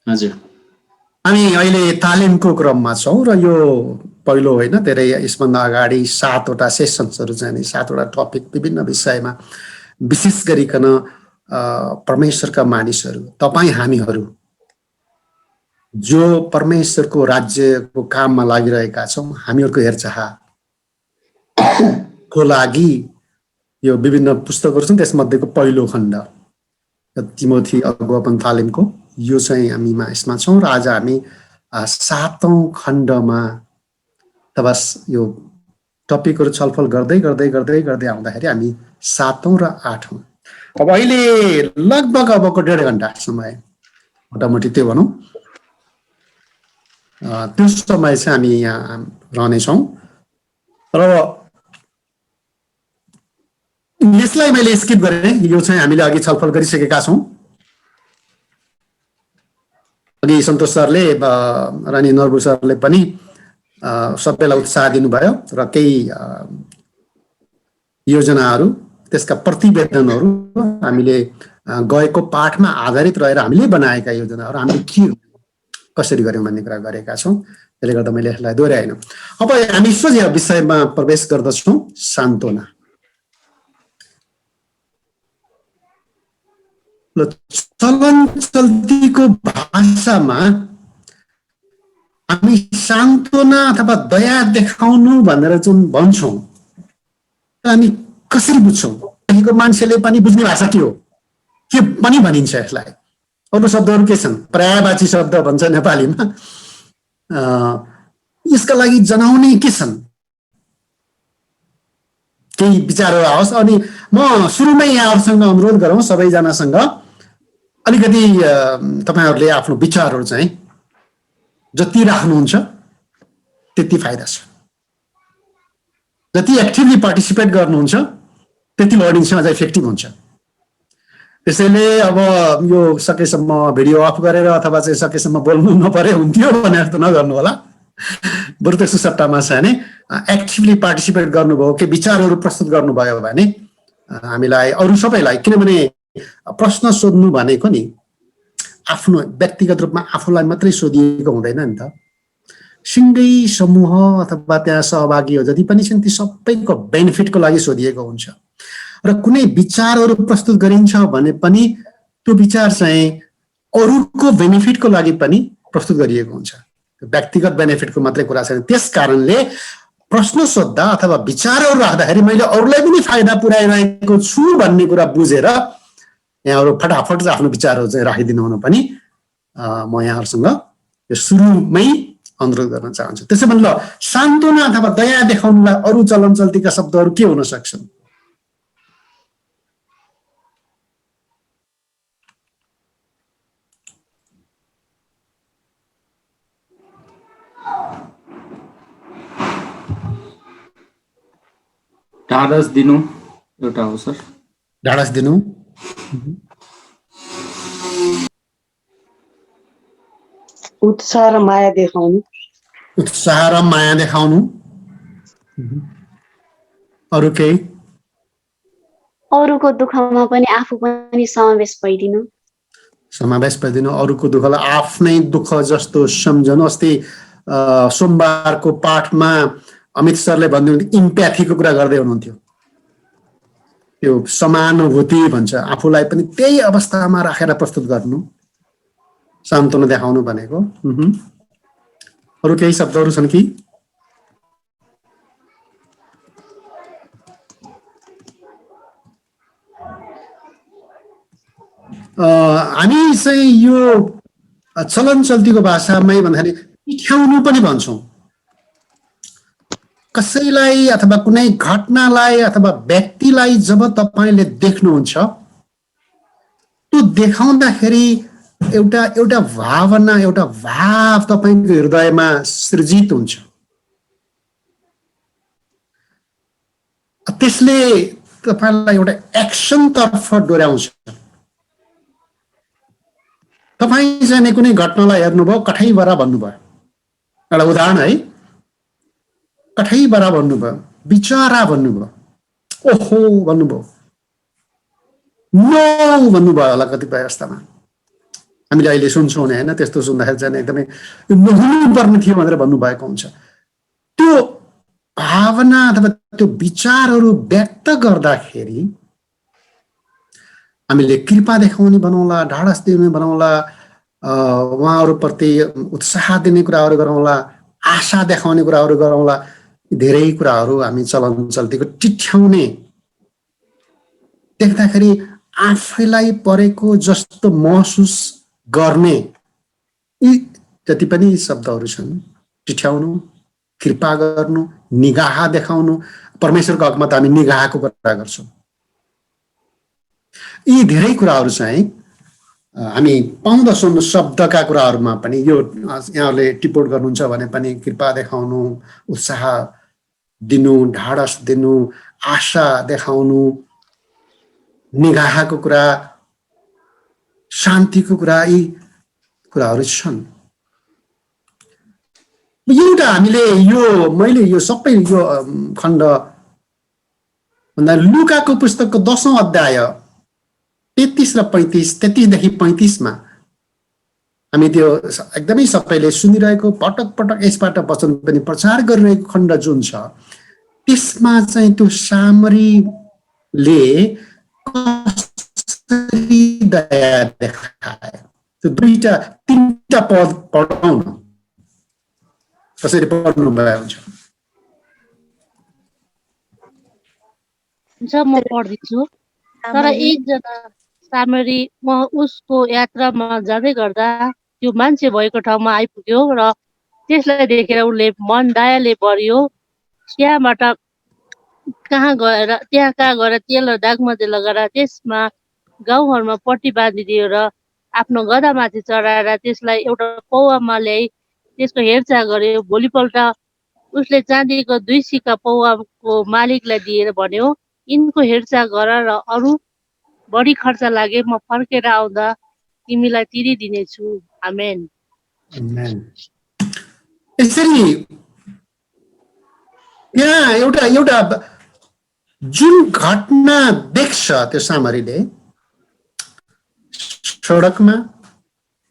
हजुर हामी अहिले तालिमको क्रममा छौँ र यो पहिलो होइन, धेरै यसभन्दा अगाडि 7वटा सेसन्सहरू चाहिँ 7वटा टपिक विभिन्न विषयमा विशेष गरिकन परमेश्वरका मानिसहरू तपाईँ हामीहरू जो परमेश्वरको राज्यको काममा लागिरहेका छौँ हामीहरूको हेरचाहको लागि यो विभिन्न पुस्तकहरू छन्। त्यसमध्येको पहिलो खण्ड तिमोथी अगुवापन तालिमको यो चाहिँ हामीमा यसमा छौँ र आज हामी 7औं खण्डमा अथवा यो टपिकहरू छलफल गर्दै गर्दै गर्दै गर्दै आउँदाखेरि हामी 7औं र 8औं अब अहिले लगभग अबको 1.5 घण्टा समय मोटामोटी त्यो भनौँ त्यो समय चाहिँ हामी यहाँ रहनेछौँ र यसलाई मैले स्किप गरेँ। यो चाहिँ हामीले अघि छलफल गरिसकेका छौँ। अघि सन्तोष सरले रानी नर्बु सरले पनि सबैलाई उत्साह दिनुभयो र केही योजनाहरू त्यसका प्रतिवेदनहरू हामीले गएको पाठमा आधारित रहेर हामीले बनाएका योजनाहरू हामीले के कसरी गर्यौँ भन्ने कुरा गरेका छौँ। त्यसले गर्दा मैले यसलाई दोहोऱ्याएन। अब हामी सोझै विषयमा प्रवेश गर्दछौँ। सान्त्वना। चलन चल्तीको भाषामा हामी सान्त्वना अथवा दया देखाउनु भनेर जुन भन्छौँ हामी कसरी बुझ्छौँ? अहिलेको मान्छेले पनि बुझ्ने भाषा के हो, के पनि भनिन्छ यसलाई? अरू शब्दहरू के छन्? पर्यायवाची शब्द भन्छ नेपालीमा। यसका लागि जनाउने के छन्? केही विचारहरू आओस्। अनि म सुरुमै यहाँहरूसँग अनुरोध गरौँ सबैजनासँग अलिकति तपाईहरुले आफ्नो विचारहरू चाहिँ जति राख्नुहुन्छ त्यति फाइदा छ। जति एक्टिभली पार्टिसिपेट गर्नुहुन्छ त्यति लर्निङ चाहिँ अझ इफेक्टिभ हुन्छ। त्यसैले अब यो सकेसम्म भिडियो अफ गरेर अथवा चाहिँ सकेसम्म बोल्नु नपरे हुन्थ्यो भने जस्तो नगर्नु होला। बरु त्यसको सट्टामा चाहिँ नि एक्टिभली पार्टिसिपेट गर्नुभयो के विचारहरू प्रस्तुत गर्नुभयो भने हामीलाई अरू सबैलाई, किनभने प्रश्न सोध्नु भनेको नि आफ्नो व्यक्तिगत रूपमा आफूलाई मात्रै सोधिएको हुँदैन नि त। सिंगै समूह अथवा त्यहाँ सहभागीहरू जति पनि छन् ती सबैको बेनिफिटको लागि सोधिएको हुन्छ। र कुनै विचारहरू प्रस्तुत गरिन्छ भने पनि त्यो विचार चाहिँ अरूको बेनिफिटको लागि पनि प्रस्तुत गरिएको हुन्छ। व्यक्तिगत बेनिफिटको मात्रै कुरा छैन। त्यस कारणले प्रश्न सोध्दा अथवा विचारहरू राख्दाखेरि मैले अरूलाई पनि फाइदा पुर्याइरहेको छु भन्ने कुरा बुझेर यहाँहरू फटाफट आफ्नो विचारहरू चाहिँ राखिदिनु हुन पनि म यहाँहरूसँग यो सुरुमै अनुरोध गर्न चाहन्छु। त्यसै भने ल सान्त्वना अथवा दया देखाउनुलाई अरू चलन चल्तीका शब्दहरू के हुन सक्छन्? ढाडस दिनु एउटा हो सर। ढाडस दिनु, उत्साह र माया देखाउनु। उत्साह र माया देखाउनु। अरू केही? अरूको दुःखमा पनि आफू पनि समावेश भइदिनु। समावेश भइदिनु, अरूको दुःखलाई आफ्नै दुःख जस्तो सम्झनु। अस्ति सोमबारको पाठमा अमित सरले भन्नुहुन्थ्यो इम्प्याथीको कुरा गर्दै हुनुहुन्थ्यो। यो समानुभूति भन्छ, आफूलाई पनि त्यही अवस्थामा राखेर प्रस्तुत गर्नु, सान्त्वना देखाउनु भनेको। अरू केही शब्दहरू छन् कि? हामी चाहिँ यो चलन चल्तीको भाषामै भन्दाखेरि पिठ्याउनु पनि भन्छौँ। कसैलाई अथवा कुनै घटनालाई अथवा व्यक्तिलाई जब तपाईले देख्नुहुन्छ त्यो देखाउँदाखेरि एउटा एउटा भावना, एउटा भाव तपाईको हृदयमा सृजित हुन्छ। त्यसले तपाईलाई एउटा एक्सन तर्फ डोर्याउँछ। तपाईँ चाहिँ कुनै घटनालाई हेर्नुभयो, कठैबरा भन्नुभयो, एउटा उदाहरण है, कठैबरा भन्नुभयो, बिचारा भन्नुभयो, ओहो भन्नुभयो, नो भन्नुभयो होला कतिपय अवस्थामा। हामीले अहिले सुन्छौँ नि होइन, त्यस्तो सुन्दाखेरि चाहिँ एकदमै यो नहुनुपर्ने थियो भनेर भन्नुभएको हुन्छ। त्यो भावना अथवा त्यो विचारहरू व्यक्त गर्दाखेरि हामीले कृपा देखाउने बनाउला, ढाडस दिने बनाउला, उहाँहरूप्रति उत्साह दिने कुराहरू गरौँला, आशा देखाउने कुराहरू गरौँला। धेरै कुराहरू हामी चलन चल्तीको टिठ्याउने देख्दाखेरि आफैलाई परेको जस्तो महसुस गर्ने यी जति पनि शब्दहरू छन्, टिठ्याउनु, कृपा गर्नु, निगाह देखाउनु। परमेश्वरको हकमा त हामी निगाहको कुरा गर्छौँ। यी धेरै कुराहरू चाहिँ हामी पाउँदछौँ शब्दका कुराहरूमा पनि। यो यहाँले टिप्पण गर्नुहुन्छ भने पनि कृपा देखाउनु, उत्साह दिनु, ढाडस दिनु, आशा देखाउनु, निगाहको कुरा, शान्तिको कुरा, यी कुराहरू छन्। एउटा हामीले मैले यो सबै यो खण्ड भन्दा लुकाको पुस्तकको 10औं अध्याय 33 र 35, 33 देखि 35 मा हामी त्यो एकदमै सबैले सुनिरहेको पटक पटक यसबाट वचन पनि प्रचार गरिरहेको खण्ड जुन छ, त्यसमा चाहिँ त्यो सामरीले कसरी दया देखाए, त्यो दुईटा तीनटा पद पढौँ न, कसरी पढ्नु भयो हुन्छ? म पढ्दिन्छु। तर एकजना सामरी उसको यात्रामा जाँदै गर्दा त्यो मान्छे भएको ठाउँमा आइपुग्यो र त्यसलाई देखेर उसले मन दयाले भरियो। त्यहाँ गएर तेल र दागमधे लगाएर त्यसमा गाउँघरमा पट्टी बाँधिदियो र आफ्नो गधामाथि चढाएर त्यसलाई एउटा पौवामा ल्याई त्यसको हेरचाह गर्यो। भोलिपल्ट उसले चाँदीको 2 सिक्का पौवाको मालिकलाई दिएर भन्यो, यिनको हेरचाह गर र अरू बढी खर्च लागे म फर्केर आउँदा तिमीलाई तिरिदिनेछु। आमेन। यसरी यहाँ एउटा जुन घटना देख्छ त्यो सामरीले, सडकमा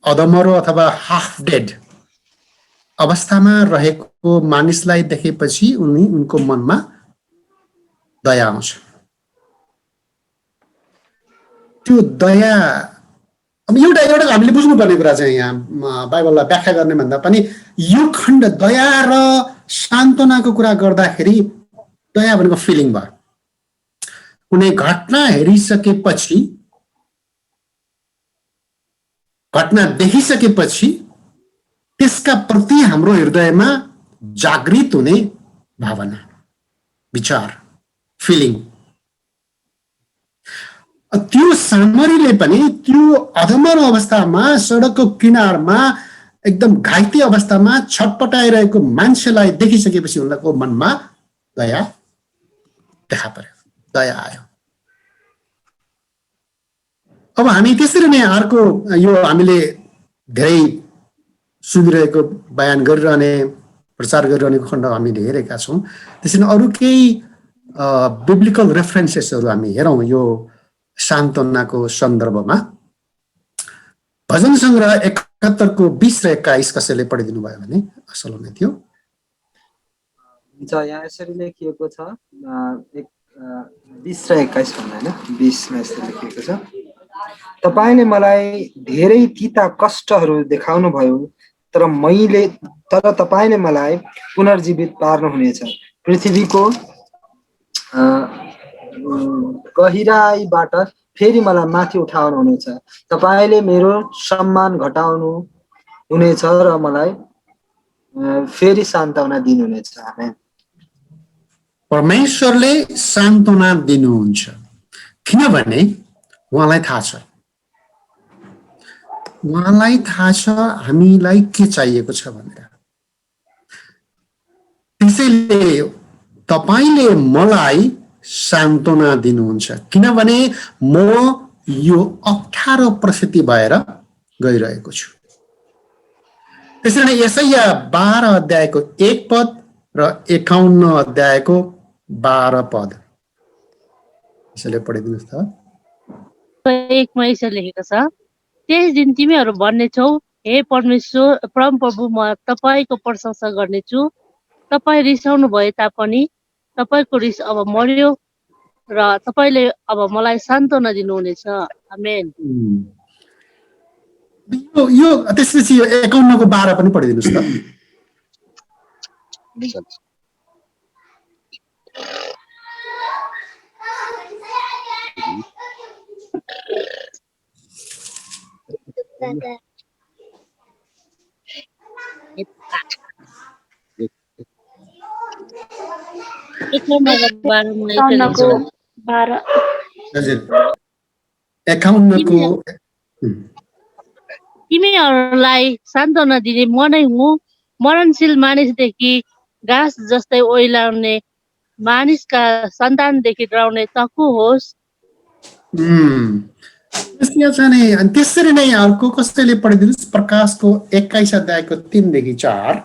अधमरो अथवा हाफ डेड अवस्थामा रहेको मानिसलाई देखेपछि उनको मनमा दया आउँछ। त्यो दया अब एउटा हामीले बुझ्नुपर्ने कुरा चाहिँ यहाँ बाइबललाई व्याख्या गर्ने भन्दा पनि यो खण्ड दया र सान्त्वनाको कुरा गर्दाखेरि दया भनेको फिलिङ भयो। कुनै घटना हेरिसकेपछि, घटना देखिसकेपछि त्यसका प्रति हाम्रो हृदयमा जागृत हुने भावना, विचार, फिलिङ। त्यो सामरीले पनि त्यो अधमरो अवस्थामा सडकको किनारमा एकदम घाइते अवस्थामा छटपटाइरहेको मान्छेलाई देखिसकेपछि उनको मनमा दया देखा पर्यो, दया आयो। अब हामी त्यसरी नै अर्को यो हामीले धेरै सुनिरहेको, बयान गरिरहने, प्रचार गरिरहनेको खण्ड हामीले हेरेका छौँ। त्यसरी नै अरू केही बिब्लिकल रेफरेन्सेसहरू हामी हेरौँ यो सान्त्वनाको सन्दर्भमा। भजन सङ्ग्रह 71 को 20 र 21 कसैले पढिदिनु भयो भने असल हुने थियो। यहाँ यसरी लेखिएको छ 20 र 21 भन्दा हैन 20 मा यसरी लेखिएको छ, तपाईले मलाई धेरै तीता कष्टहरू देखाउनु भयो, तर तपाईले मलाई पुनर्जीवित पार्नुहुनेछ। पृथ्वीको गहिराईबाट फेरि मलाई माथि उठाउनुहुनेछ। तपाईले मेरो सम्मान घटाउनु हुनेछ र मलाई फेरि सान्त्वना दिनुहुनेछ। आमेन। परमेश्वरले सान्त्वना दिनुहुन्छ किनभने उहाँलाई थाहा छ, उहाँलाई थाहा छ हामीलाई के चाहिएको छ भनेर। त्यसैले तपाईले मलाई सान्त्वना दिनुहुन्छ किनभने म यो अप्ठ्यारो परिस्थिति भएर गइरहेको छु। त्यसरी नै यशाया 12 अध्यायको 1 पद र 51 अध्यायको 12 पद यसले पढिदिनुहोस् त। 1 मा यसरी लेखेको छ, त्यस दिन तिमीहरू भन्नेछौ, हे परमेश्वर परमप्रभु, म तपाईँको प्रशंसा गर्नेछु। तपाईँ रिसाउनु भए तापनि तपाईँको रिस अब मर्यो र तपाईँले अब मलाई सान्त्वना दिनुहुनेछ। आमेन। यो त्यसपछि यो 51 को 12 पनि पढिदिनुस् त। साउन्डको 12 हजुर 51 को तिमीहरूलाई सान्त्वना दिने म नै हुँ। मरणशील मानिसदेखि घाँस जस्तै ओइलाउने मानिसका सन्तानदेखि डराउने त को होस्? त्यसमा चाहिँ नि अनि त्यसरी नै अर्को कसैले पढिदिनुहोस् प्रकाशको 21 अध्यायको 3 देखि 4।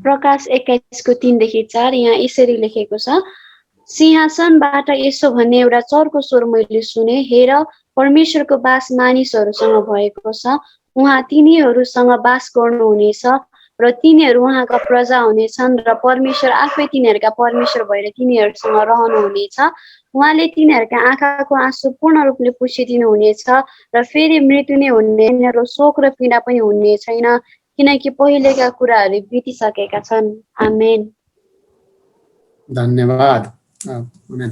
प्रकाश 21 को 3 देखि 4 यहाँ यसरी लेखेको छ, सिंहासनबाट यसो भन्ने एउटा चर्को स्वर मैले सुने, हेर परमेश्वरको बास मानिसहरूसँग भएको छ, उहाँ तिनीहरूसँग बास गर्नुहुनेछ र तिनीहरू उहाँका प्रजा हुनेछन् र परमेश्वर आफै तिनीहरूका परमेश्वर भएर तिनीहरूसँग रहनुहुनेछ। उहाँले तिनीहरूका आँखाको आँसु पूर्ण रूपले पुछिदिनु हुनेछ र फेरि मृत्यु नै हुने र शोक र पीडा पनि हुने छैन, किनकि पहिलेका कुराहरू बितिसकेका छन्। आमेन। धन्यवाद। आमेन।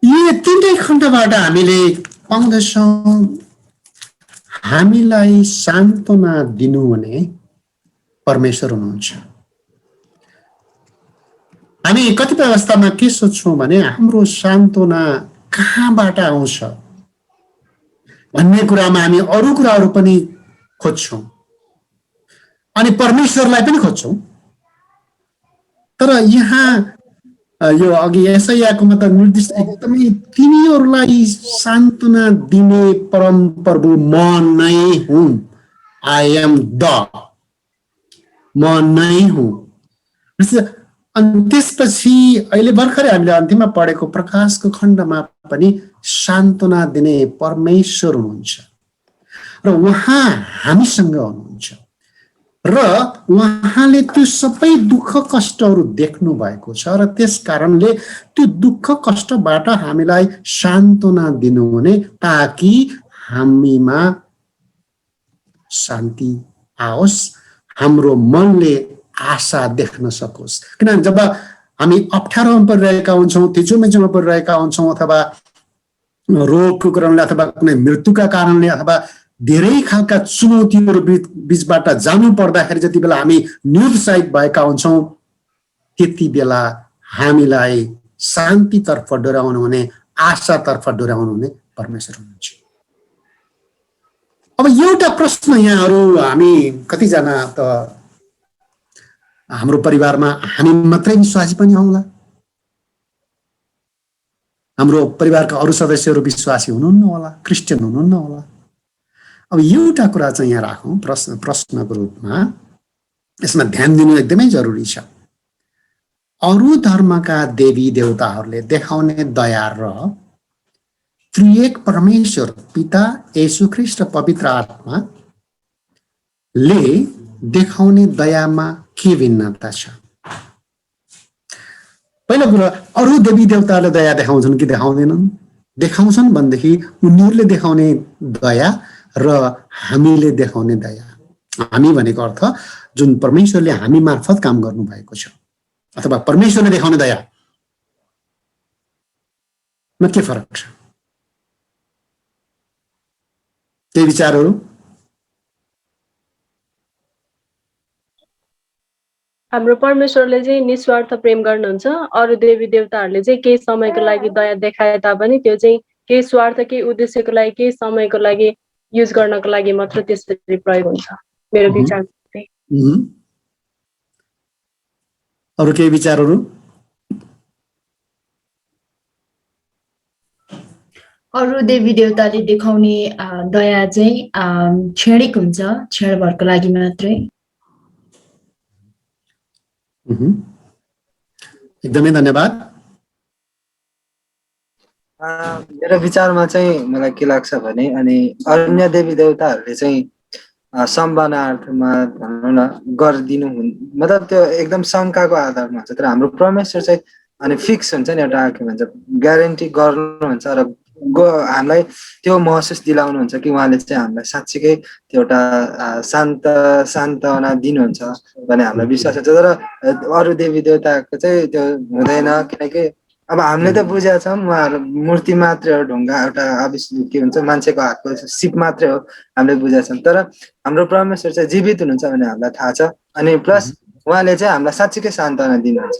यी तीनटै खण्डबाट हामीले पाउँदछौँ हामीलाई सान्त्वना दिनुहुने परमेश्वर हुनुहुन्छ। हामी कतिपय अवस्थामा के सोच्छौँ भने हाम्रो सान्त्वना कहाँबाट आउँछ भन्ने कुरामा हामी अरू कुराहरू पनि खोज्छौँ अनि परमेश्वरलाई पनि खोज्छौँ। तर यहाँ यो अघि यशायाहकोमा त निर्दिष्ट एकदमै तिनीहरूलाई सान्त्वना दिने परम प्रभु म नै हुँ, आई एम द, म नै हुँ। अनि त्यसपछि अहिले भर्खरै हामीले अन्तिममा पढेको प्रकाशको खण्डमा पनि सान्त्वना दिने परमेश्वर हुनुहुन्छ र उहाँ हामीसँग हुनुहुन्छ र उहाँले त्यो सबै दुःख कष्टहरू देख्नु भएको छ र त्यस कारणले त्यो दुःख कष्टबाट हामीलाई सान्त्वना दिनुहुने ताकि हामीमा शान्ति आओस्, हाम्रो मनले आशा देख्न सकोस्। किनभने जब हामी अप्ठ्यारोमा परिरहेका हुन्छौँ, थिचोमिचोमा परिरहेका हुन्छौँ अथवा रोगको कारणले अथवा कुनै मृत्युका कारणले अथवा धेरै खालका चुनौतीहरू बीचबाट जानु पर्दाखेरि जति बेला हामी निरुत्साहित भएका हुन्छौँ त्यति बेला हामीलाई शान्तितर्फ डोर्याउनु हुने, आशातर्फ डोर्याउनु हुने परमेश्वर हुनुहुन्छ। अब एउटा प्रश्न यहाँहरू हामी कतिजना त हाम्रो परिवारमा हामी मात्रै विश्वासी पनि हौला, हाम्रो परिवारका अरू सदस्यहरू विश्वासी हुनुहुन्न होला, क्रिस्चियन हुनुहुन्न होला। अब एउटा कुरा चाहिँ यहाँ राखौँ प्रश्नको रूपमा, यसमा ध्यान दिनु एकदमै जरुरी छ। अरू धर्मका देवी देवताहरूले देखाउने दया र त्रिएक परमेश्वर पिता येशू ख्रीष्ट पवित्र आत्मा ले देखाउने दयामा के भिन्नता छ? पहिलो कुरा, अरू देवी देवताहरूले दया देखाउँछन् कि देखाउँदैनन्? देखाउँछन् भनेदेखि उनीहरूले देखाउने दया र हामीले देखाउने दया, हामी भनेको अर्थ जुन परमेश्वरले हामी मार्फत काम गर्नु भएको छ अथवा परमेश्वरले देखाउने दयामा के फरक छ? केही विचारहरू? हाम्रो परमेश्वरले चाहिँ निस्वार्थ प्रेम गर्नुहुन्छ, अरू देवी देवताहरूले चाहिँ केही समयको लागि दया देखाए तापनि त्यो चाहिँ केही स्वार्थ, केही उद्देश्यको लागि, केही समयको लागि युज गर्नको लागि मात्र त्यसरी प्रयोग हुन्छ, मेरो विचार। अरू केही विचारहरू? अरू देवी देवताले देखाउने दया चाहिँ क्षणिक हुन्छ, क्षणभरको लागि मात्रै। एकदमै धन्यवाद। मेरो विचारमा चाहिँ मलाई के लाग्छ भने अनि अन्य देवी देवताहरूले चाहिँ सम्भावनार्थमा भनौँ न गरिदिनु मतलब त्यो एकदम शङ्काको आधारमा हुन्छ, तर हाम्रो परमेश्वर चाहिँ अनि फिक्स हुन्छ नि, एउटा के भन्छ ग्यारेन्टी गर्नुहुन्छ र हामीलाई त्यो महसुस दिलाउनुहुन्छ कि उहाँले चाहिँ हामीलाई साँच्चीकै त्यो एउटा सान्त्वना दिनुहुन्छ भन्ने हामीलाई विश्वास हुन्छ। तर अरू देवी देवताको चाहिँ त्यो हुँदैन, किनकि अब हामीले त बुझेका छौँ उहाँहरू मूर्ति मात्रै हो, ढुङ्गा एउटा के हुन्छ मान्छेको हातको सिप मात्रै हो हामीले बुझेका छौँ। तर हाम्रो परमेश्वर चाहिँ जीवित हुनुहुन्छ भन्ने हामीलाई थाहा छ, अनि प्लस उहाँले चाहिँ हामीलाई साँच्चीकै सान्त्वना दिनुहुन्छ।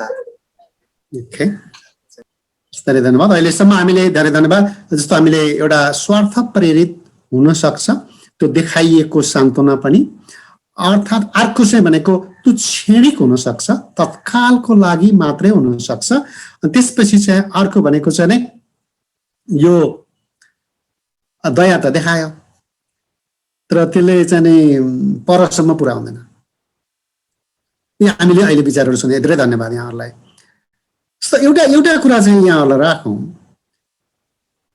धेरै धन्यवाद। अहिलेसम्म हामीले धेरै धन्यवाद। जस्तो हामीले एउटा स्वार्थ प्रेरित हुन सक्छ त्यो देखाइएको सान्त्वना पनि, अर्थात् अर्को चाहिँ भनेको त्यो क्षणिक हुन सक्छ, तत्कालको लागि मात्रै हुन सक्छ। अनि त्यसपछि चाहिँ अर्को भनेको चाहिँ नै यो दया त देखायो तर त्यसले चाहिँ नि परसम्म पुरा हुँदैन। हामीले अहिले विचारहरू सुने, धेरै धन्यवाद यहाँहरूलाई। एउटा कुरा चाहिँ यहाँहरूलाई राखौँ,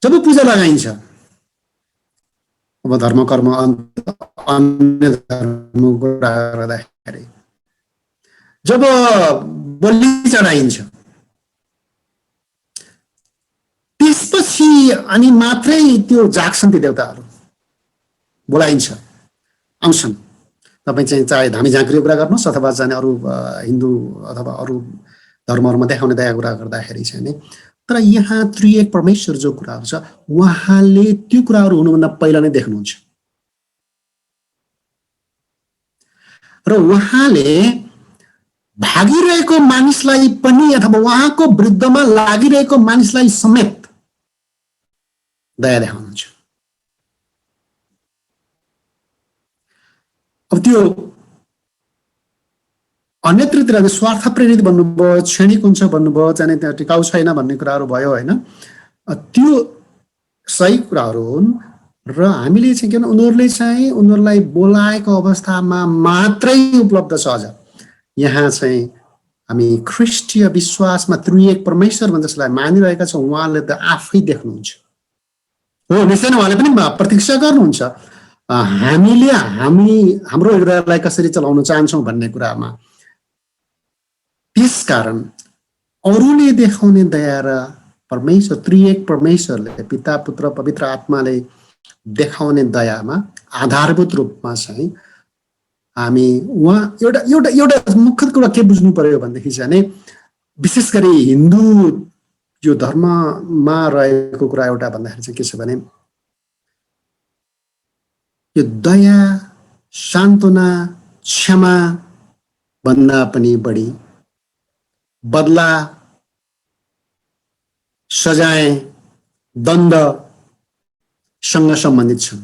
जब पूजा लगाइन्छ, अब धर्म कर्म अन्य धर्मको कुरा गर्दाखेरि जब बलि चढाइन्छ त्यसपछि अनि मात्रै त्यो जाग्छन् ती देवताहरू, बोलाइन्छ, आउँछन्। तपाईँ चाहिँ चाहे धामी झाँक्रीको कुरा गर्नुहोस् अथवा चाहिँ अरू हिन्दू अथवा अरू धर्महरूमा देखाउने दया कुरा गर्दाखेरि चाहिँ नि, तर यहाँ त्रिएक परमेश्वर जो कुराहरू छ उहाँले त्यो कुराहरू हुनुभन्दा पहिला नै देख्नुहुन्छ र उहाँले भागिरहेको मानिसलाई पनि अथवा उहाँको विरुद्धमा लागिरहेको मानिसलाई समेत दया देखाउनुहुन्छ। अब त्यो अन्यत्रतिर स्वार्थ प्रेरित भन्नुभयो, क्षणिक हुन्छ भन्नुभयो, चाहिँ त्यहाँ टिकाउ छैन भन्ने कुराहरू भयो होइन, त्यो सही कुराहरू हुन्। र हामीले चाहिँ के भन्छ उनीहरूले चाहिँ उनीहरूलाई बोलाएको अवस्थामा मात्रै उपलब्ध छ। अझ यहाँ चाहिँ हामी ख्रिस्टीय विश्वासमा त्रिएक परमेश्वर भन्छ जसलाई मानिरहेका छौँ, उहाँले त आफै देख्नुहुन्छ। हो निश्चय नै उहाँले पनि प्रतीक्षा गर्नुहुन्छ हाम्रो हृदयलाई कसरी चलाउन चाहन्छौँ भन्ने कुरामा। त्यसकारण अरूले देखाउने दया र परमेश्वर त्रिएक परमेश्वरले पिता पुत्र पवित्र आत्माले देखाउने दयामा आधारभूत रूपमा चाहिँ हामी उहाँ एउटा मुख्य कुरा के बुझ्नु पर्यो भनेदेखि चाहिँ विशेष गरी हिन्दू यो धर्ममा रहेको कुरा एउटा भन्दाखेरि चाहिँ के छ भने यो दया सान्त्वना क्षमा भन्दा पनि बढी बदला सजाय दण्डसँग सम्बन्धित छन्।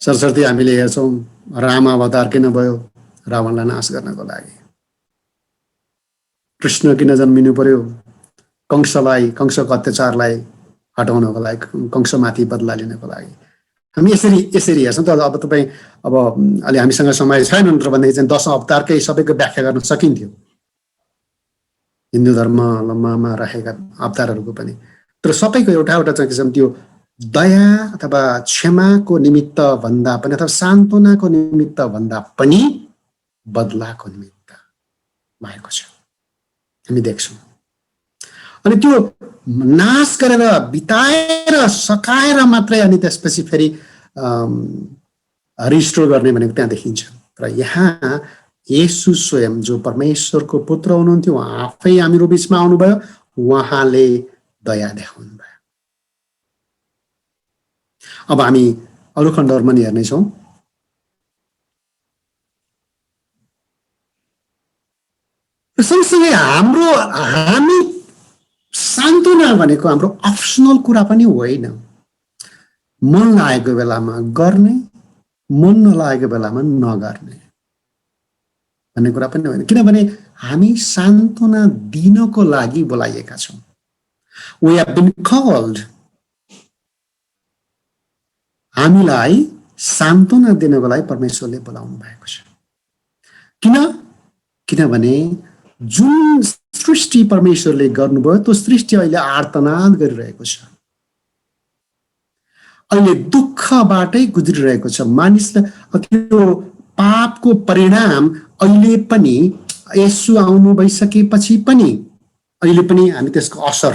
सरस्वती हामीले हेर्छौँ राम अवतार किन भयो, रावणलाई नाश गर्नको लागि। कृष्ण किन जन्मिनु पर्यो, कंसको अत्याचारलाई हटाउनको लागि, कंसमाथि बदला लिनको लागि। हामी यसरी हेर्छौँ। त अब तपाईँ अब अलि हामीसँग समय छैन भनेदेखि चाहिँ 10 अवतारकै सबैको व्याख्या गर्न सकिन्थ्यो हिन्दू धर्ममा रहेका अवतारहरूको पनि, तर सबैको एउटा चाहिँ त्यो दया अथवा क्षमाको निमित्त भन्दा पनि अथवा सान्त्वनाको निमित्त भन्दा पनि बदलाको निमित्त भएको छ हामी देख्छौँ। अनि त्यो नाश गरेर बिताएर सकाएर मात्रै अनि त्यसपछि फेरि रिस्टोर गर्ने भनेको त्यहाँ देखिन्छ। र यहाँ येशू स्वयं जो परमेश्वरको पुत्र हुनुहुन्थ्यो उहाँ आफै हामीहरू बिचमा आउनुभयो, उहाँले दया देखाउनु भयो। अब हामी अरू खण्डहरूमा नि हेर्नेछौँ। सँगसँगै हामी सान्त्वना भनेको हाम्रो अप्सनल कुरा पनि होइन, मन लागेको बेलामा गर्ने, मन नलागेको बेलामा नगर्ने भन्ने कुरा पनि होइन। किनभने हामी सान्त्वना दिनको लागि बोलाइएका छौँ। We have been called. हामीलाई सान्त्वना दिनको लागि परमेश्वरले बोलाउनु भएको छ। किन? किनभने जुन सृष्टि परमेश्वरले गर्नुभयो त्यो सृष्टि अहिले आर्तनाद गरिरहेको छ, अहिले दुःखबाटै गुज्रिरहेको छ। मानिसलाई त्यो पापको परिणाम अहिले पनि येशू आउनु भइसकेपछि पनि अहिले पनि हामी त्यसको असर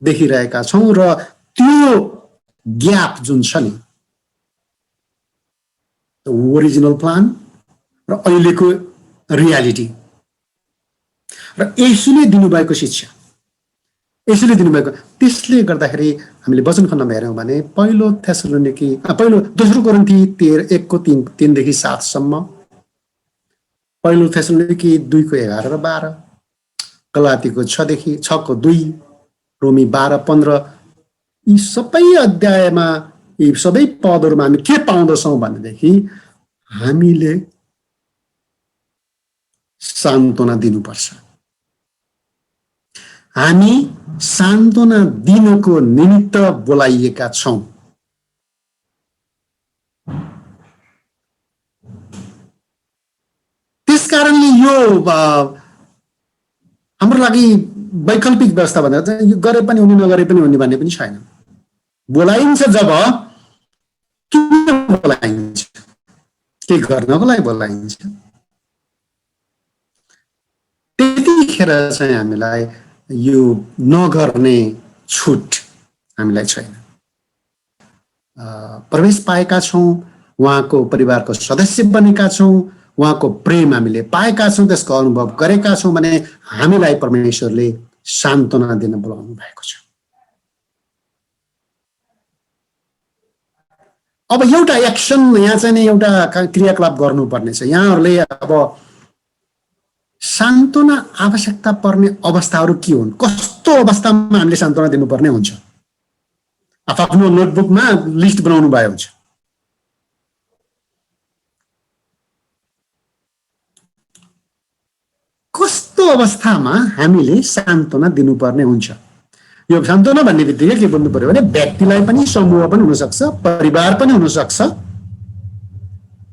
देखिरहेका छौँ र त्यो ग्याप जुन छ नि ओरिजिनल प्लान र अहिलेको रियालिटी र येशूले दिनुभएको शिक्षा, यसैले दिनुभएको, त्यसले गर्दाखेरि हामीले वचन खण्डमा हेर्यौँ भने दोस्रो कोरिन्थी 1:3 देखि 7 सम्म, पहिलो थेसलोनिकी 2:11 र 12, गलातीको 6:2, रोमी 12:15, यी सबै अध्यायमा यी सबै पदहरूमा हामी के पाउँदछौँ भनेदेखि हामीले सान्त्वना दिनुपर्छ। हामी सान्त्वना दिनको निमित्त बोलाइएका छौँ। त्यसकारणले यो हाम्रो लागि वैकल्पिक व्यवस्था भनेर चाहिँ यो गरे पनि हुने नगरे पनि हुने भन्ने पनि छैन। बोलाइन्छ जब किन बोलाइन्छ? के गर्नको लागि बोलाइन्छ? त्यतिखेर चाहिँ हामीलाई यो नगर्ने छुट हामीलाई छैन। प्रवेश पाएका छौँ, उहाँको परिवारको सदस्य बनेका छौँ, उहाँको प्रेम हामीले पाएका छौँ, त्यसको अनुभव गरेका छौँ भने हामीलाई परमेश्वरले सान्त्वना दिन बोलाउनु भएको छ। अब एउटा एक्सन यहाँ चाहिँ नि एउटा क्रियाकलाप गर्नुपर्ने छ। यहाँहरूले अब सान्त्वना आवश्यकता पर्ने अवस्थाहरू के हुन्, कस्तो अवस्थामा हामीले सान्त्वना दिनुपर्ने हुन्छ, आफ्नो नोटबुकमा लिस्ट बनाउनु भयो हुन्छ। कस्तो अवस्थामा हामीले सान्त्वना दिनुपर्ने हुन्छ? यो सान्त्वना भन्ने बित्तिकै के बुझ्नु पर्यो भने व्यक्तिलाई पनि, समूह पनि हुनसक्छ, परिवार पनि हुनसक्छ।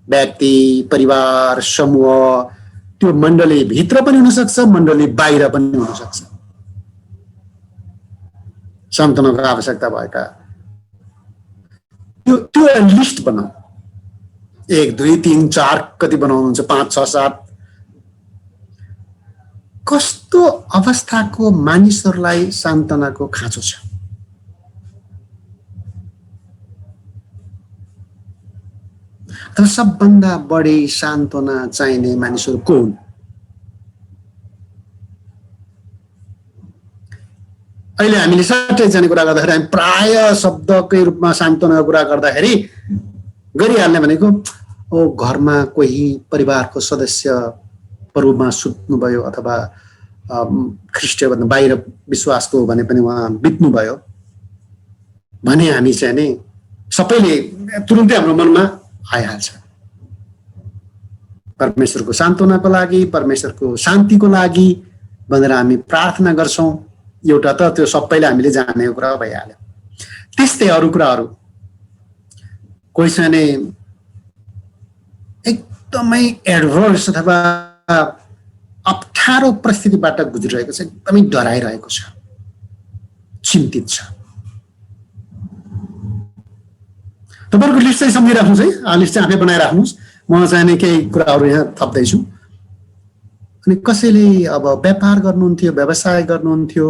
व्यक्ति, परिवार, समूह, त्यो मण्डली भित्र पनि हुनसक्छ, मण्डली बाहिर पनि हुनसक्छ। सान्त्वनाको आवश्यकता भएका त्यो लिस्ट बनाऊ। 1, 2, 3, 4 कति बनाउनुहुन्छ, 5, 6, 7। कस्तो अवस्थाको मानिसहरूलाई सान्त्वनाको खाँचो छ? तर सबभन्दा बढी सान्त्वना चाहिने मानिसहरू को हुन्? अहिले हामीले सट्टै जाने कुरा गर्दाखेरि हामी प्राय शब्दकै रूपमा सान्त्वनाको कुरा गर्दाखेरि गरिहाल्ने भनेको घरमा कोही परिवारको सदस्यहरूमा सुत्नुभयो अथवा ख्रिस्टियन भन्दा बाहिर विश्वासको भने पनि उहाँ बित्नुभयो भने हामी चाहिँ नि सबैले तुरुन्तै हाम्रो मनमा आइहाल्छ। परमेश्वरको सान्त्वनाको लागि, परमेश्वरको शान्तिको लागि भनेर हामी प्रार्थना गर्छौँ। एउटा त त्यो सबैले हामीले जानेको कुरा भइहाल्यो। त्यस्तै अरू कुराहरू, कोही चाहिँ एकदमै एडभर्स अथवा अप्ठ्यारो परिस्थितिबाट गुज्रिरहेको छ, एकदमै डराइरहेको छ, चिन्तित छ। तपाईँहरूको लिस्ट चाहिँ सम्झिराख्नुहोस् है, लिस्ट चाहिँ आफै बनाइराख्नुहोस्। म चाहिँ केही कुराहरू यहाँ थप्दैछु। अनि कसैले अब व्यापार गर्नुहुन्थ्यो, व्यवसाय गर्नुहुन्थ्यो,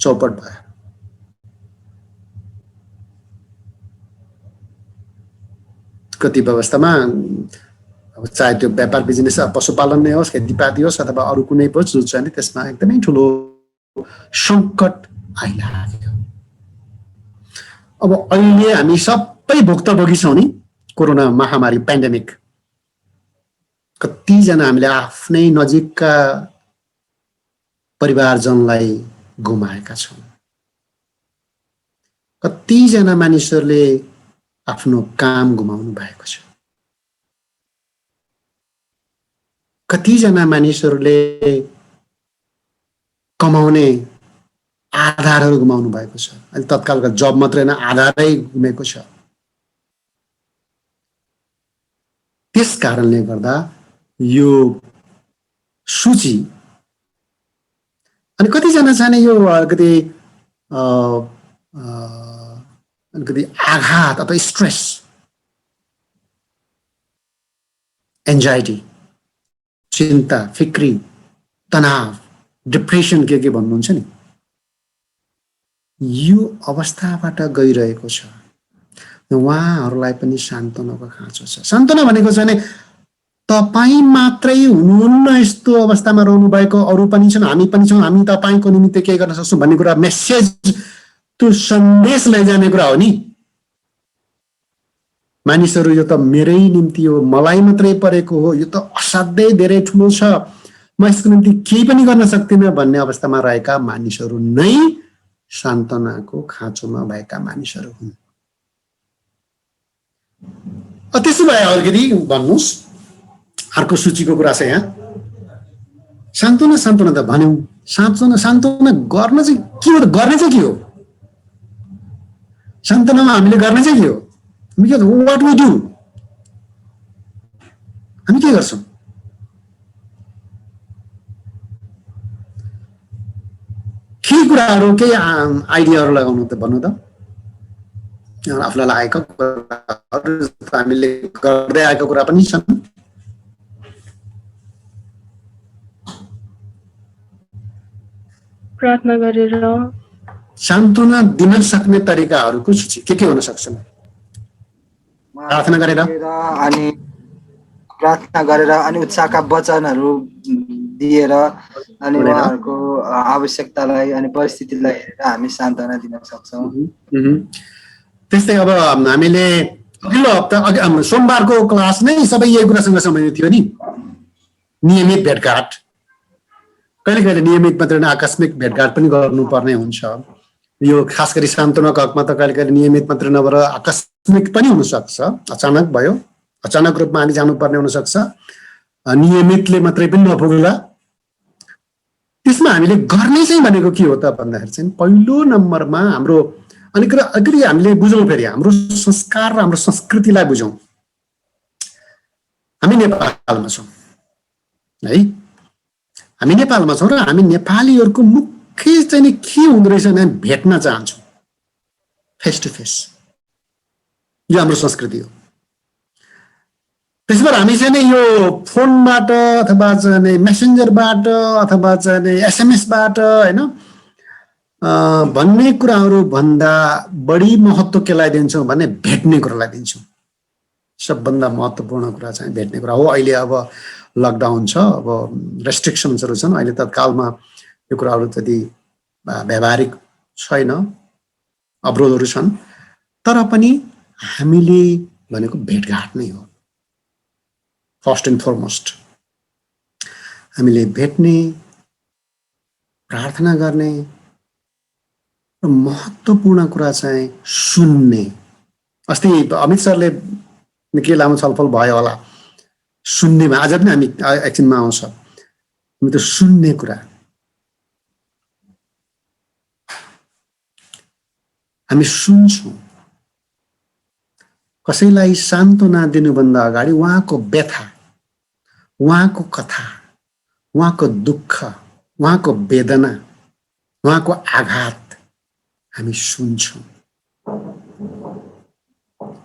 चौपट भयो। कति व्यवस्थामा अब चाहे त्यो व्यापार बिजनेस, पशुपालन नै होस्, खेतीपाती होस् अथवा अरू कुनै पनि जो छ नि त्यसमा एकदमै ठुलो सङ्कट आइलाग्यो। अब अहिले हामी सबै भुक्तभोगी छौँ नि कोरोना महामारी, पेन्डेमिक। कतिजना हामीले आफ्नै नजिकका परिवारजनलाई गुमाएका छौँ। कतिजना मानिसहरूले आफ्नो काम गुमाउनु भएको छ। कतिजना मानिसहरूले कमाउने आधारहरू गुमाउनु भएको छ। अहिले तत्कालका जब मात्रै होइन, आधारै गुमेको छ। त्यस कारणले गर्दा यो सूची अनि कतिजना चाहिँ यो अलिकति आघात अथवा स्ट्रेस, एन्जाइटी, चिन्ता, फिक्री, तनाव, डिप्रेसन के भन्नुहुन्छ नि, यो अवस्थाबाट गइरहेको छ। उहाँहरूलाई पनि सान्त्वनाको खाँचो छ। सान्त्वना भनेको चाहिँ तपाईँ मात्रै हुनुहुन्न यस्तो अवस्थामा रहनु भएको, अरू पनि छन्, हामी पनि छौँ, हामी तपाईँको निमित्त के गर्न सक्छौँ भन्ने कुरा, मेसेज, त्यो सन्देश लैजाने कुरा हो नि। मानिसहरू यो त मेरै निम्ति हो, मलाई मात्रै परेको हो, यो त असाध्यै धेरै ठुलो छ, म यसको निम्ति केही पनि गर्न सक्दिनँ भन्ने अवस्थामा रहेका मानिसहरू नै सान्त्वनाको खाँचोमा भएका मानिसहरू हुन्। त्यसो भए अलिकति भन्नुहोस्, अर्को सूचीको कुरा छ यहाँ। सान्त्वना सान्त्वना त भन्यौँ, सान्त्वना गर्न चाहिँ के हो, गर्ने चाहिँ के हो? सान्त्वनामा हामीले गर्ने चाहिँ के हो? वाट वी डु, हामी के गर्छौँ? केही कुराहरू, केही आइडियाहरू लगाउनु त भन्नु त। आफूलाई लागेको कुराहरू, हामीले गर्दै आएको कुरा पनि छन्। प्रार्थना गरेर सान्त्वना दिन सक्ने तरिकाहरूको सूची के हुन सक्छन्? प्रार्थना गरेर अनि उत्साहका वचनहरू दिएर अनि उहाँहरूको आवश्यकतालाई अनि परिस्थितिलाई हेरेर हामी सान्त्वना दिन सक्छौँ। त्यस्तै अब हामीले अघिल्लो हप्ता सोमबारको क्लास नै सबै यही कुरासँग सम्बन्धित थियो नि, नियमित भेटघाट। कहिले कहिले नियमित मात्रै आकस्मिक भेटघाट पनि गर्नुपर्ने हुन्छ। यो खास गरी सान्त्वनाको हकमा त कहिले कहिले नियमित मात्रै नभएर आकस्मिक पनि हुनसक्छ, अचानक भयो, अचानक रूपमा हामी जानुपर्ने हुनसक्छ, नियमितले मात्रै पनि नपुग्ला। त्यसमा हामीले गर्ने चाहिँ भनेको के हो त भन्दाखेरि चाहिँ पहिलो नम्बरमा हाम्रो अलिकति हामीले बुझौँ, फेरि हाम्रो संस्कार र हाम्रो संस्कृतिलाई बुझौँ। हामी नेपालमा छौँ है, हामी नेपालमा छौँ र हामी नेपालीहरूको मुख्य चाहिँ के हुँदो रहेछ भने भेट्न चाहन्छौँ, फेस टु फेस। यो हाम्रो संस्कृति हो। त्यसबाट हामी चाहिँ यो फोनबाट अथवा चाहिँ मेसेन्जरबाट अथवा चाहिँ एसएमएसबाट होइन भन्ने कुराहरू भन्दा बढी महत्त्व केलाई दिन्छौँ भने भेट्ने कुरालाई दिन्छौँ। सबभन्दा महत्त्वपूर्ण कुरा चाहिँ भेट्ने कुरा हो। अहिले अब लकडाउन छ, अब रेस्ट्रिक्सन्सहरू छन्, अहिले तत्कालमा यो कुराहरू त्यति व्यावहारिक छैन, अवरोधहरू छन्, तर पनि हामीले भनेको भेटघाट नै हो। फर्स्ट एन्ड फरमोस्ट हामीले भेट्ने, प्रार्थना गर्ने र महत्त्वपूर्ण कुरा चाहिँ सुन्ने। अस्ति अमित सरले निकै लामो छलफल भयो होला सुन्नेमा, आज पनि हामी एकछिनमा आउँछ। हामी त सुन्ने कुरा, हामी सुन्छौँ। कसैलाई सान्त्वना दिनुभन्दा अगाडि उहाँको व्यथा, उहाँको कथा, उहाँको दुःख, उहाँको वेदना, उहाँको आघात हामी सुन्छौँ।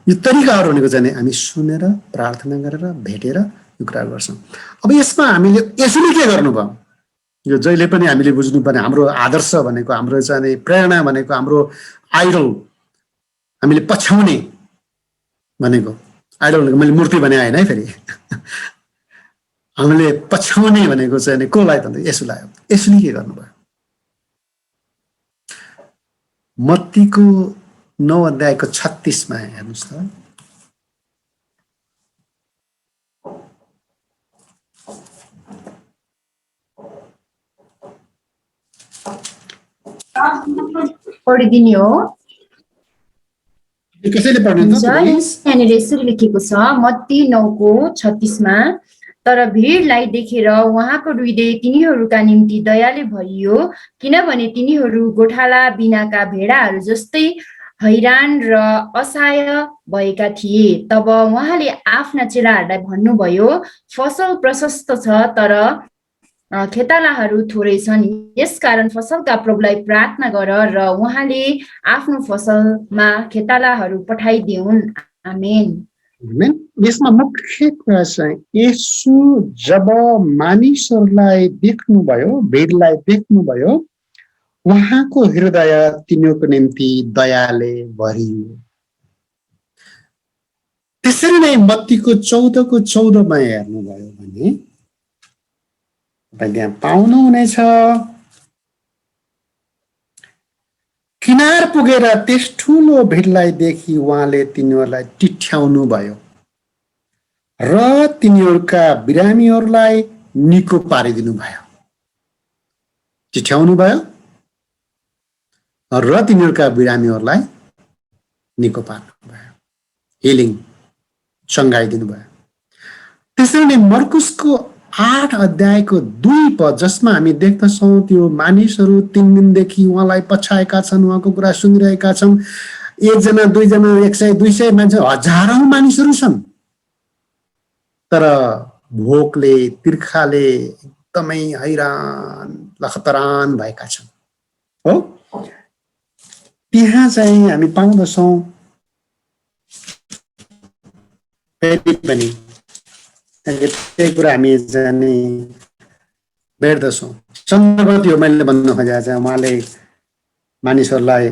यो तरिकाहरू भनेको चाहिँ हामी सुनेर, प्रार्थना गरेर, भेटेर यो कुरा गर्छौँ। अब यसमा हामीले यसरी के गर्नुभयो, यो जहिले पनि हामीले बुझ्नुपर्ने हाम्रो आदर्श भनेको, हाम्रो चाहिँ प्रेरणा भनेको, हाम्रो आइडल हामीले पछ्याउने भनेको, आइडल भनेको मैले मूर्ति भने आएन है फेरि, हामीले पछ्याउने भनेको चाहिँ कसलाई त यसुलाई हो। यसुले के गर्नुभयो? मत्तीको 9 अध्यायको 36 मा हेर्नुहोस् त। पढिदिने हो। कसैले पढ्नु त? यहाँनिर यसरी लेखेको छ, मत्ती 9 को 36 मा, तर भिडलाई देखेर उहाँको हृदय तिनीहरूका निम्ति दयाले भरियो, किनभने तिनीहरू गोठाला बिनाका भेडाहरू जस्तै हैरान र असहाय भएका थिए। तब उहाँले आफ्ना चेलाहरूलाई भन्नुभयो, फसल प्रशस्त छ तर खेतालाहरू थोरै छन्, यसकारण फसलका प्रभुलाई प्रार्थना गर र उहाँले आफ्नो फसलमा खेतालाहरू पठाइदिउन्। आमेन। आमेन। यसमा मुख्य कुरा चाहिँ येशू जब मानिसहरूलाई देख्नुभयो, भिडलाई देख्नुभयो, उहाँको हृदय तिनीहरूको निम्ति दयाले भरियो। त्यसरी नै मत्तीको 14:14 हेर्नुभयो भने तपाईँ त्यहाँ पाउनुहुनेछ, किनार पुगेर त्यस ठुलो भिडलाई देखि उहाँले तिनीहरूलाई टिठ्याउनु भयो र तिनीहरूका बिरामीहरूलाई निको पारिदिनु भयो। टिठ्याउनु भयो र तिनीहरूका बिरामीहरूलाई निको पार्नु भयो, हिलिङ, चङ्गाइदिनु भयो। त्यसरी नै मर्कुसको 8 अध्यायको 2 पद, जसमा हामी देख्दछौँ त्यो मानिसहरू 3 दिनदेखि उहाँलाई पछाएका छन्, उहाँको कुरा सुनिरहेका छन्। 1 जना 2 जना 100 200 मान्छे, हजारौं मानिसहरू छन्, तर भोकले तिर्खाले एकदमै हैरान लखतरान भएका छन्। हो, त्यहाँ चाहिँ हामी पाउँदछौँ फेरि पनि त्यही कुरा हामी जाने भेट्दछौँ। सन्दर्भ थियो मैले भन्न खोजेको चाहिँ, उहाँले मानिसहरूलाई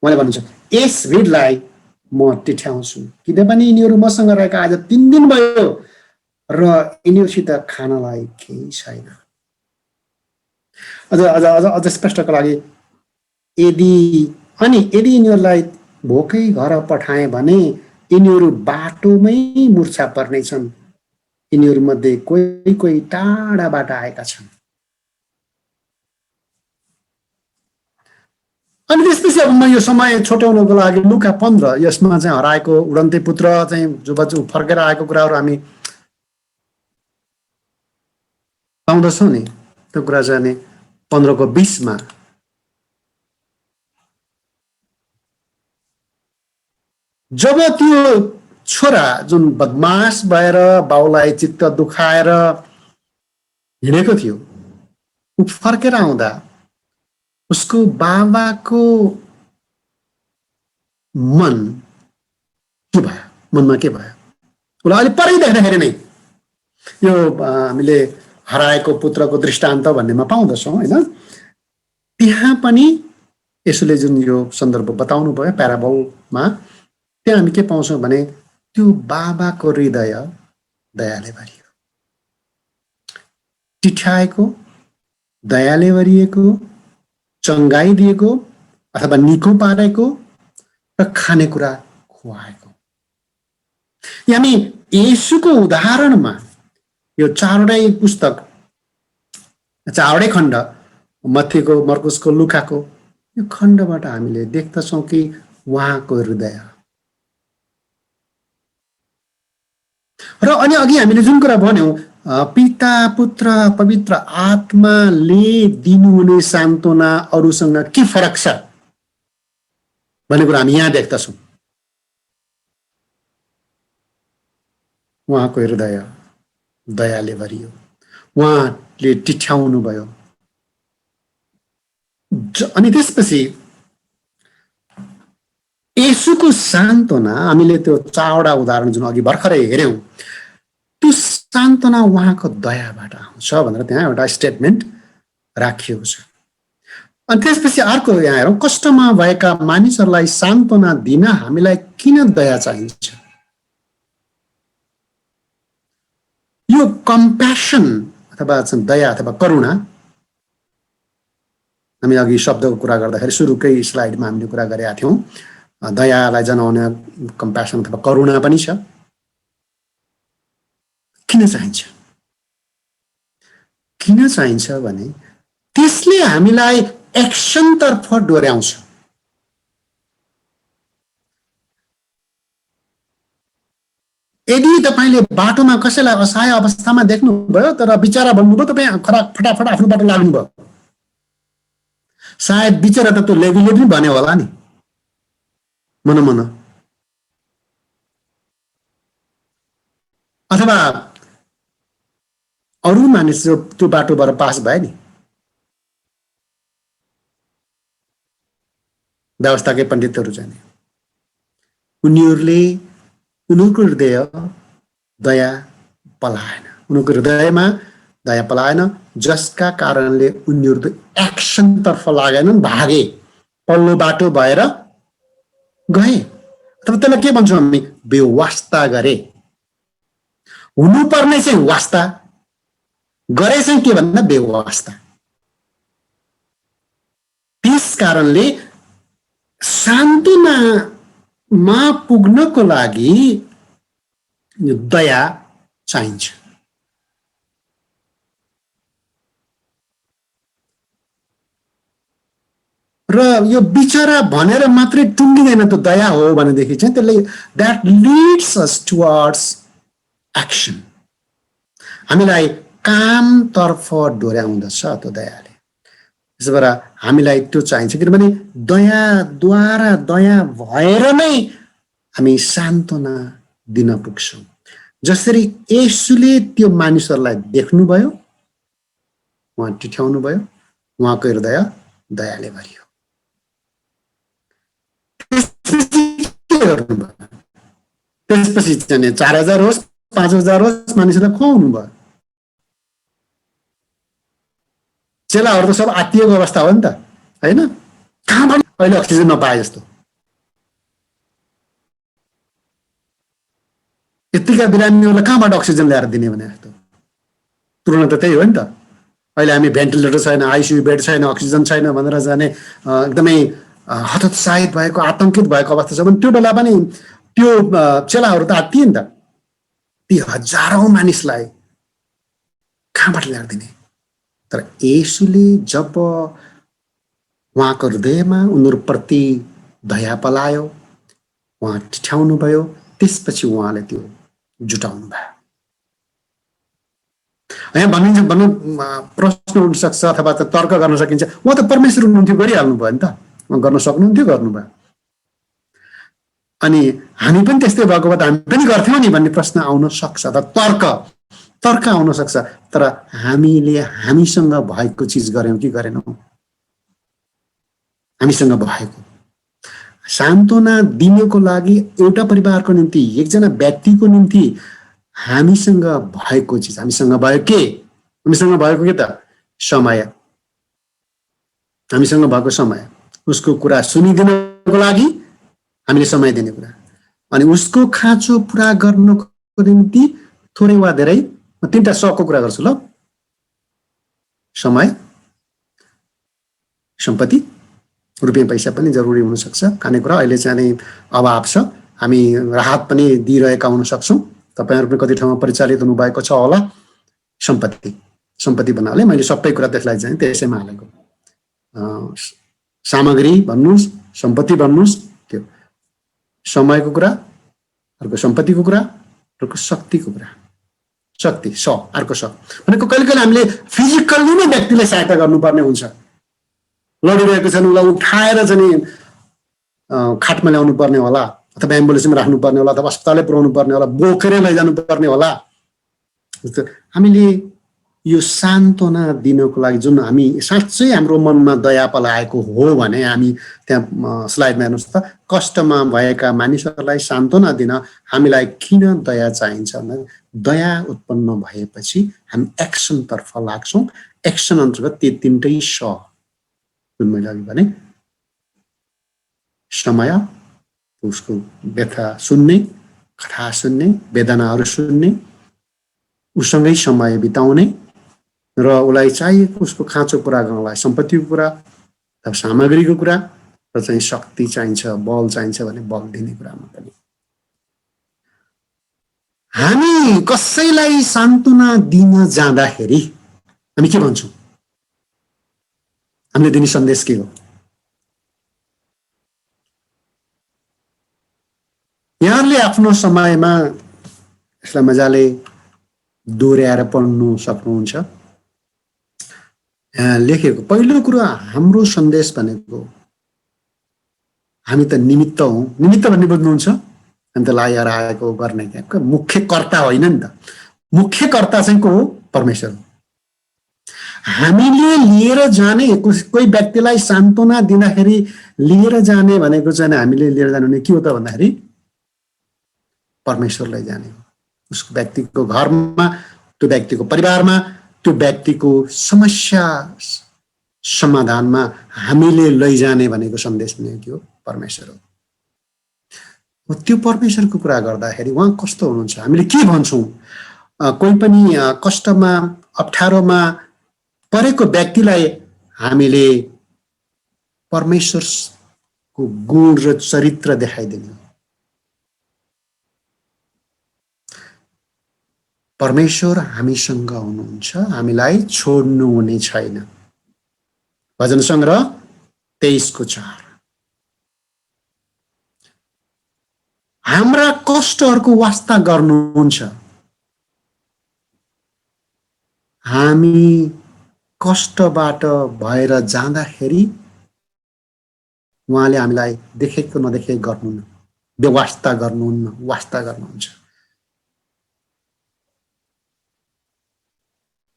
उहाँले भन्नुहुन्छ, यस भिडलाई म टिठ्याउँछु किनभने यिनीहरू मसँग रहेका आज 3 दिन भयो र यिनीहरूसित खानलाई केही छैन। अझ अझ अझ अझ स्पष्टको लागि यदि यिनीहरूलाई भोकै घर पठाए भने यिनीहरू बाटोमै मुर्छा पर्नेछन्। यिनीहरूमध्ये कोही कोही टाढाबाट आएका छन्। अनि त्यसपछि अब म यो समय छोट्याउनको लागि लुका 15, यसमा चाहिँ हराएको उडन्ते पुत्र चाहिँ जो फर्केर आएको कुराहरू हामी पाउँदछौँ नि। त्यो कुरा चाहिँ नि 15:20 जब त्यो छोरा जुन बदमास भएर बाउलाई चित्त दुखाएर हिँडेको थियो, ऊ फर्केर आउँदा उसको बाबाको मन के भयो, मनमा के भयो? उसलाई अलि परै देख्दाखेरि नै यो हामीले हराएको पुत्रको दृष्टान्त भन्नेमा पाउँदछौँ हैन। त्यहाँ पनि यसले जुन यो सन्दर्भ बताउनु भयो प्याराबलमा, त्यहाँ हामी के पाउँछौँ भने त्यो बाबाको हृदय दयाले भरियो, टिठ्याएको, दयाले भरिएको, चङ्गाइदिएको अथवा निको पारेको र खानेकुरा खुवाएको। हामी येशूको उदाहरणमा यो चारवटै पुस्तक, चारवटै खण्ड, मत्तीको, मर्कुसको, लुकाको, यो खण्डबाट हामीले देख्दछौँ कि उहाँको हृदय र अनि अघि हामीले जुन कुरा भन्यौँ, पिता पुत्र पवित्र आत्माले दिनुहुने सान्त्वना अरूसँग के फरक छ भन्ने कुरा हामी यहाँ देख्दछौँ। उहाँको हृदय दयाले भरियो, उहाँले टिठ्याउनु भयो। अनि त्यसपछि येशूको सान्त्वना, हामीले त्यो 4वटा उदाहरण जुन अघि भर्खरै हेर्यौँ, त्यो सान्त्वना उहाँको दयाबाट आउँछ भनेर त्यहाँ एउटा स्टेटमेन्ट राखिएको छ। अनि त्यसपछि अर्को यहाँ हेरौँ, कष्टमा भएका मानिसहरूलाई सान्त्वना दिन हामीलाई किन दया चाहिन्छ? यो कम्प्यासन अथवा दया अथवा करुणा, हामी अघि शब्दको कुरा गर्दाखेरि सुरुकै स्लाइडमा हामीले कुरा गरेका थियौँ, दयालाई जनाउने कम्प्यासन अथवा करुणा पनि छ। किन चाहिन्छ? किन चाहिन्छ भने त्यसले हामीलाई एक्सनतर्फ डोर्याउँछ। यदि तपाईँले बाटोमा कसैलाई असहाय अवस्थामा देख्नुभयो तर बिचरा भन्नुभयो, तपाईँ फटाफट आफ्नो बाटो लाग्नुभयो, सायद बिचरा त त्यो लेबीले पनि भन्यो होला नि मन अथवा अरू मानिस जो त्यो बाटोबाट पास भए नि, व्यवस्थाकै पण्डितहरू चाहिँ उनीहरूको हृदय दया पलाएन, उनीहरूको हृदयमा दया पलाएन, जसका कारणले उनीहरू एक्सनतर्फ लागेनन्, भागे, पल्लो बाटो भएर गए। अथवा त्यसलाई के भन्छौँ हामी? बेवास्ता गरे। हुनुपर्ने चाहिँ वास्ता, गरे चाहिँ के भन्दा बेवास्ता। त्यस कारणले सान्तवनामा पुग्नको लागि दया चाहिन्छ। र यो बिचरा भनेर मात्रै टुङ्गिँदैन, त दया हो भनेदेखि चाहिँ त्यसले that leads us towards action, हामीलाई कामतर्फ डोर्याउँदछ त्यो दयाले। त्यसो भएर हामीलाई त्यो चाहिन्छ, किनभने दयाद्वारा, दया भएर नै हामी सान्त्वना दिन पुग्छौँ। जसरी येशूले त्यो मानिसहरूलाई देख्नुभयो, उहाँ टिठ्याउनु भयो, उहाँको हृदय दयाले भरियो। त्यसपछि चाहिँ 4000 होस् 5000 होस् मानिसहरूलाई खुवाउनु भयो। चेलाहरू त सब आत्तिएको अवस्था हो नि त, होइन? कहाँबाट अहिले अक्सिजन नपाए जस्तो। यतिका बिरामीहरूलाई कहाँबाट अक्सिजन ल्याएर दिने भने जस्तो तुलना त त्यही हो नि त। अहिले हामी भेन्टिलेटर छैन, आइसियु बेड छैन, अक्सिजन छैन भनेर जाने एकदमै हतोत्साहित भएको, आतंकित भएको अवस्था छ भने त्यो बेला पनि त्यो चेलाहरू त आत्तिए नि त। ती हजारौं मानिसलाई कहाँबाट ल्याएर दिने? तर येशूले जब उहाँको हृदयमा उनीहरूप्रति दया पलायो, उहाँ टिठ्याउनु भयो, त्यसपछि उहाँले त्यो जुटाउनु भयो। यहाँ भन्नु प्रश्न उठ्न सक्छ अथवा त तर्क गर्न सकिन्छ, उहाँ त परमेश्वर हुनुहुन्थ्यो, गरिहाल्नु भयो नि त, उहाँ गर्न सक्नुहुन्थ्यो, गर्नुभयो। अनि हामी पनि त्यस्तै भएको भए त हामी पनि गर्थ्यौँ नि भन्ने प्रश्न आउन सक्छ, तर्क आउन सक्छ। तर हामीले हामीसँग भएको चिज गर्यौँ कि गरेनौँ? हामीसँग भएको सान्त्वना दिनको लागि एउटा परिवारको निम्ति, एकजना व्यक्तिको निम्ति हामीसँग भएको चिज, हामीसँग भयो के? हामीसँग भएको के त? समय। हामीसँग भएको समय, उसको कुरा सुनिदिनको लागि हामीले समय दिने कुरा, अनि उसको खाँचो पुरा गर्नको निम्ति थोरै वा धेरै, म 3टा शको कुरा गर्छु ल। समय, सम्पत्ति, रुपियाँ पैसा पनि जरुरी हुनसक्छ, खानेकुरा अहिले चाहिँ अभाव छ, हामी राहत पनि दिइरहेका हुन सक्छौँ। तपाईँहरू पनि कति ठाउँमा परिचालित हुनुभएको छ होला। सम्पत्ति भन्नाले मैले सबै कुरा त्यसलाई चाहिँ त्यसैमा हालेको, सामग्री भन्नुहोस्, सम्पत्ति भन्नुहोस्, त्यो समयको कुरा, अर्को सम्पत्तिको कुरा, अर्को शक्तिको कुरा। शक्ति अर्को भनेको कहिले कहिले हामीले फिजिकल्ली नै व्यक्तिलाई सहायता गर्नुपर्ने हुन्छ। लडिरहेको छ, उसलाई उठाएर चाहिँ खाटमा ल्याउनु पर्ने होला, अथवा एम्बुलेन्समा राख्नु पर्ने होला, अथवा अस्पतालले पुर्याउनु पर्ने होला, बोकेरै लैजानु पर्ने होला। हामीले यो सान्त्वना दिनको लागि जुन हामी साँच्चै हाम्रो मनमा दया पलाएको हो भने, हामी त्यहाँ स्लाइडमा हेर्नुहोस् त, कष्टमा भएका मानिसहरूलाई सान्त्वना दिन हामीलाई किन दया चाहिन्छ भने, दया उत्पन्न भएपछि हामी एक्सनतर्फ लाग्छौँ। एक्सन अन्तर्गत ती 3टै स जुन मैले अघि भने, समय, उसको व्यथा सुन्ने, कथा सुन्ने, वेदनाहरू सुन्ने, उसँगै समय बिताउने र उसलाई चाहिएको उसको खाँचो पुरा गर्नलाई सम्पत्तिको कुरा, सामग्रीको कुरा र चाहिँ शक्ति चाहिन्छ, बल चाहिन्छ भने बल दिने कुरामा पनि हामी कसैलाई सान्त्वना दिन जाँदाखेरि हामी के भन्छौँ? हामीले दिने सन्देश के हो? यहाँहरूले आफ्नो समयमा यसलाई मजाले दोहोऱ्याएर पढ्नु सक्नुहुन्छ। लेखेको पहिलो कुरा हाम्रो सन्देश भनेको हामी त निमित्त हौँ। निमित्त भन्ने बुझ्नुहुन्छ? हामी त लगाएर आएको गर्ने क्या, मुख्य कर्ता होइन नि त। मुख्य कर्ता चाहिँ को हो? परमेश्वर हो। हामीले लिएर जाने कोही व्यक्तिलाई सान्त्वना दिँदाखेरि लिएर जाने भनेको चाहिँ हामीले लिएर जाने भने के हो त भन्दाखेरि परमेश्वरलाई जाने हो। उसको व्यक्तिको घरमा, त्यो व्यक्तिको परिवारमा, त्यो व्यक्तिको समस्या समाधानमा हामीले लैजाने भनेको सन्देश पनि के हो? परमेश्वर हो। त्यो परमेश्वरको कुरा गर्दाखेरि उहाँ कस्तो हुनुहुन्छ? हामीले के भन्छौँ? कोही पनि कष्टमा अप्ठ्यारोमा परेको व्यक्तिलाई हामीले परमेश्वरको गुण र चरित्र देखाइदिने। परमेश्वर हामीसँग हुनुहुन्छ, हामीलाई छोड्नु हुने छैन। भजन सङ्ग्रह 23:4। हाम्रा कष्टहरूको वास्ता गर्नुहुन्छ। हामी कष्टबाट भएर जाँदाखेरि उहाँले हामीलाई देखेको नदेखेको गर्नुहुन्न, व्यवस्था गर्नुहुन्न, वास्ता गर्नुहुन्छ।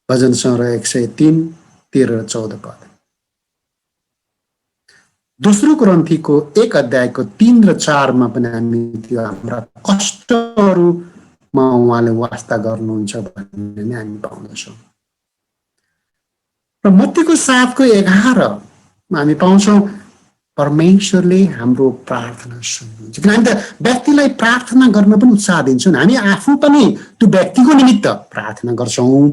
भजन सङ्ग्रह 103:13-14 दोस्रो कोरिन्थीको 1:3-4 पनि हामी त्यो हाम्रा कष्टहरूमा उहाँले वास्ता गर्नुहुन्छ भन्ने नै हामी पाउँदछौँ। र मत्तीको 7:11 हामी पाउँछौँ परमेश्वरले हाम्रो प्रार्थना सुन्नुहुन्छ। किन हामी त व्यक्तिलाई प्रार्थना गर्न पनि उत्साह दिन्छौँ। हामी आफू पनि त्यो व्यक्तिको निमित्त प्रार्थना गर्छौँ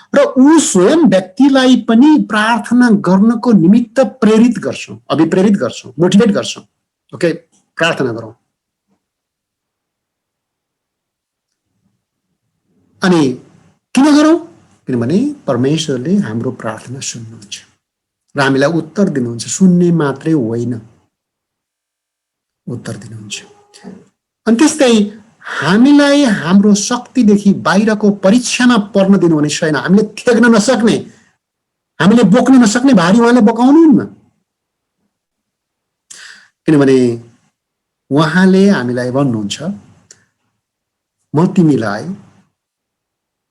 र ऊ स्वयं व्यक्तिलाई पनि प्रार्थना गर्नको निमित्त प्रेरित गर्छौँ, अभिप्रेरित गर्छौँ, मोटिभेट गर्छौँ। ओके, प्रार्थना गरौँ। अनि किन गरौँ? किनभने परमेश्वरले हाम्रो प्रार्थना सुन्नुहुन्छ र हामीलाई उत्तर दिनुहुन्छ। सुन्ने मात्रै होइन, उत्तर दिनुहुन्छ। अनि त्यस्तै हामीलाई हाम्रो शक्तिदेखि बाहिरको परीक्षामा पर्न दिनुहुने छैन। हामीले थेग्न नसक्ने, हामीले बोक्न नसक्ने भारी उहाँले बोकाउनुहुन्न। किनभने उहाँले हामीलाई भन्नुहुन्छ, म तिमीलाई